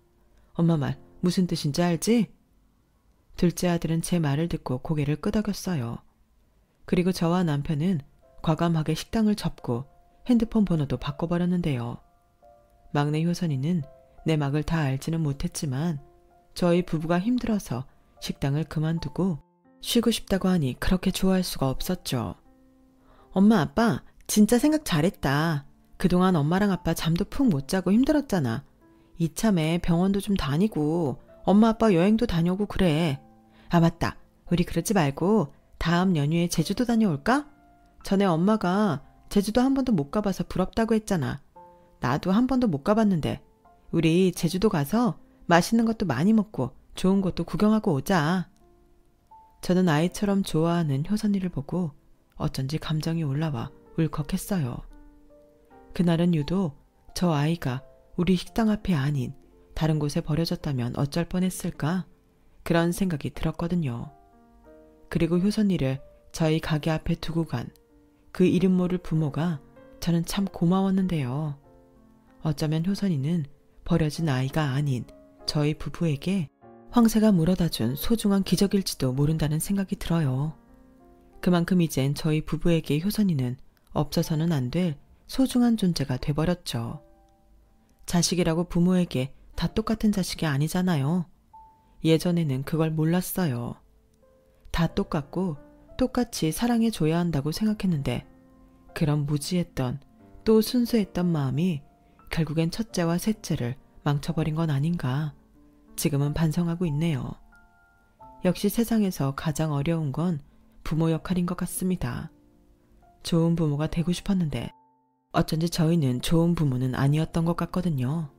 엄마 말 무슨 뜻인지 알지? 둘째 아들은 제 말을 듣고 고개를 끄덕였어요. 그리고 저와 남편은 과감하게 식당을 접고 핸드폰 번호도 바꿔버렸는데요. 막내 효선이는 내 막을 다 알지는 못했지만 저희 부부가 힘들어서 식당을 그만두고 쉬고 싶다고 하니 그렇게 좋아할 수가 없었죠. 엄마 아빠 진짜 생각 잘했다. 그동안 엄마랑 아빠 잠도 푹 못 자고 힘들었잖아. 이참에 병원도 좀 다니고 엄마 아빠 여행도 다녀오고 그래. 아 맞다. 우리 그러지 말고 다음 연휴에 제주도 다녀올까? 전에 엄마가 제주도 한 번도 못 가봐서 부럽다고 했잖아. 나도 한 번도 못 가봤는데 우리 제주도 가서 맛있는 것도 많이 먹고 좋은 곳도 구경하고 오자. 저는 아이처럼 좋아하는 효선이를 보고 어쩐지 감정이 올라와 울컥했어요. 그날은 유독 저 아이가 우리 식당 앞이 아닌 다른 곳에 버려졌다면 어쩔 뻔했을까? 그런 생각이 들었거든요. 그리고 효선이를 저희 가게 앞에 두고 간 그 이름 모를 부모가 저는 참 고마웠는데요. 어쩌면 효선이는 버려진 아이가 아닌 저희 부부에게 황새가 물어다준 소중한 기적일지도 모른다는 생각이 들어요. 그만큼 이젠 저희 부부에게 효선이는 없어서는 안 될 소중한 존재가 돼버렸죠. 자식이라고 부모에게 다 똑같은 자식이 아니잖아요. 예전에는 그걸 몰랐어요. 다 똑같고 똑같이 사랑해줘야 한다고 생각했는데 그런 무지했던 또 순수했던 마음이 결국엔 첫째와 셋째를 망쳐버린 건 아닌가 지금은 반성하고 있네요. 역시 세상에서 가장 어려운 건 부모 역할인 것 같습니다. 좋은 부모가 되고 싶었는데 어쩐지 저희는 좋은 부모는 아니었던 것 같거든요.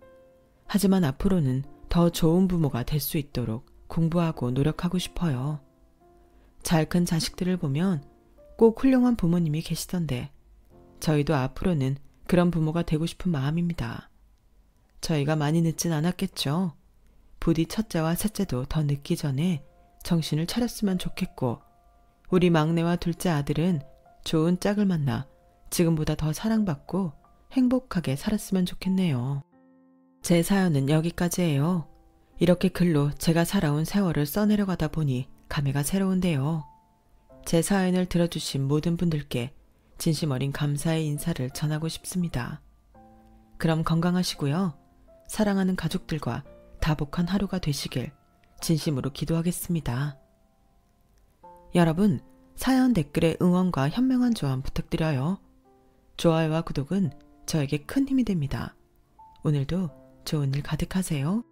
하지만 앞으로는 더 좋은 부모가 될 수 있도록 공부하고 노력하고 싶어요. 잘 큰 자식들을 보면 꼭 훌륭한 부모님이 계시던데 저희도 앞으로는 그런 부모가 되고 싶은 마음입니다. 저희가 많이 늦진 않았겠죠. 부디 첫째와 셋째도 더 늦기 전에 정신을 차렸으면 좋겠고 우리 막내와 둘째 아들은 좋은 짝을 만나 지금보다 더 사랑받고 행복하게 살았으면 좋겠네요. 제 사연은 여기까지예요. 이렇게 글로 제가 살아온 세월을 써내려가다 보니 감회가 새로운데요. 제 사연을 들어주신 모든 분들께 진심 어린 감사의 인사를 전하고 싶습니다. 그럼 건강하시고요. 사랑하는 가족들과 다복한 하루가 되시길 진심으로 기도하겠습니다. 여러분, 사연 댓글에 응원과 현명한 조언 부탁드려요. 좋아요와 구독은 저에게 큰 힘이 됩니다. 오늘도 좋은 일 가득하세요.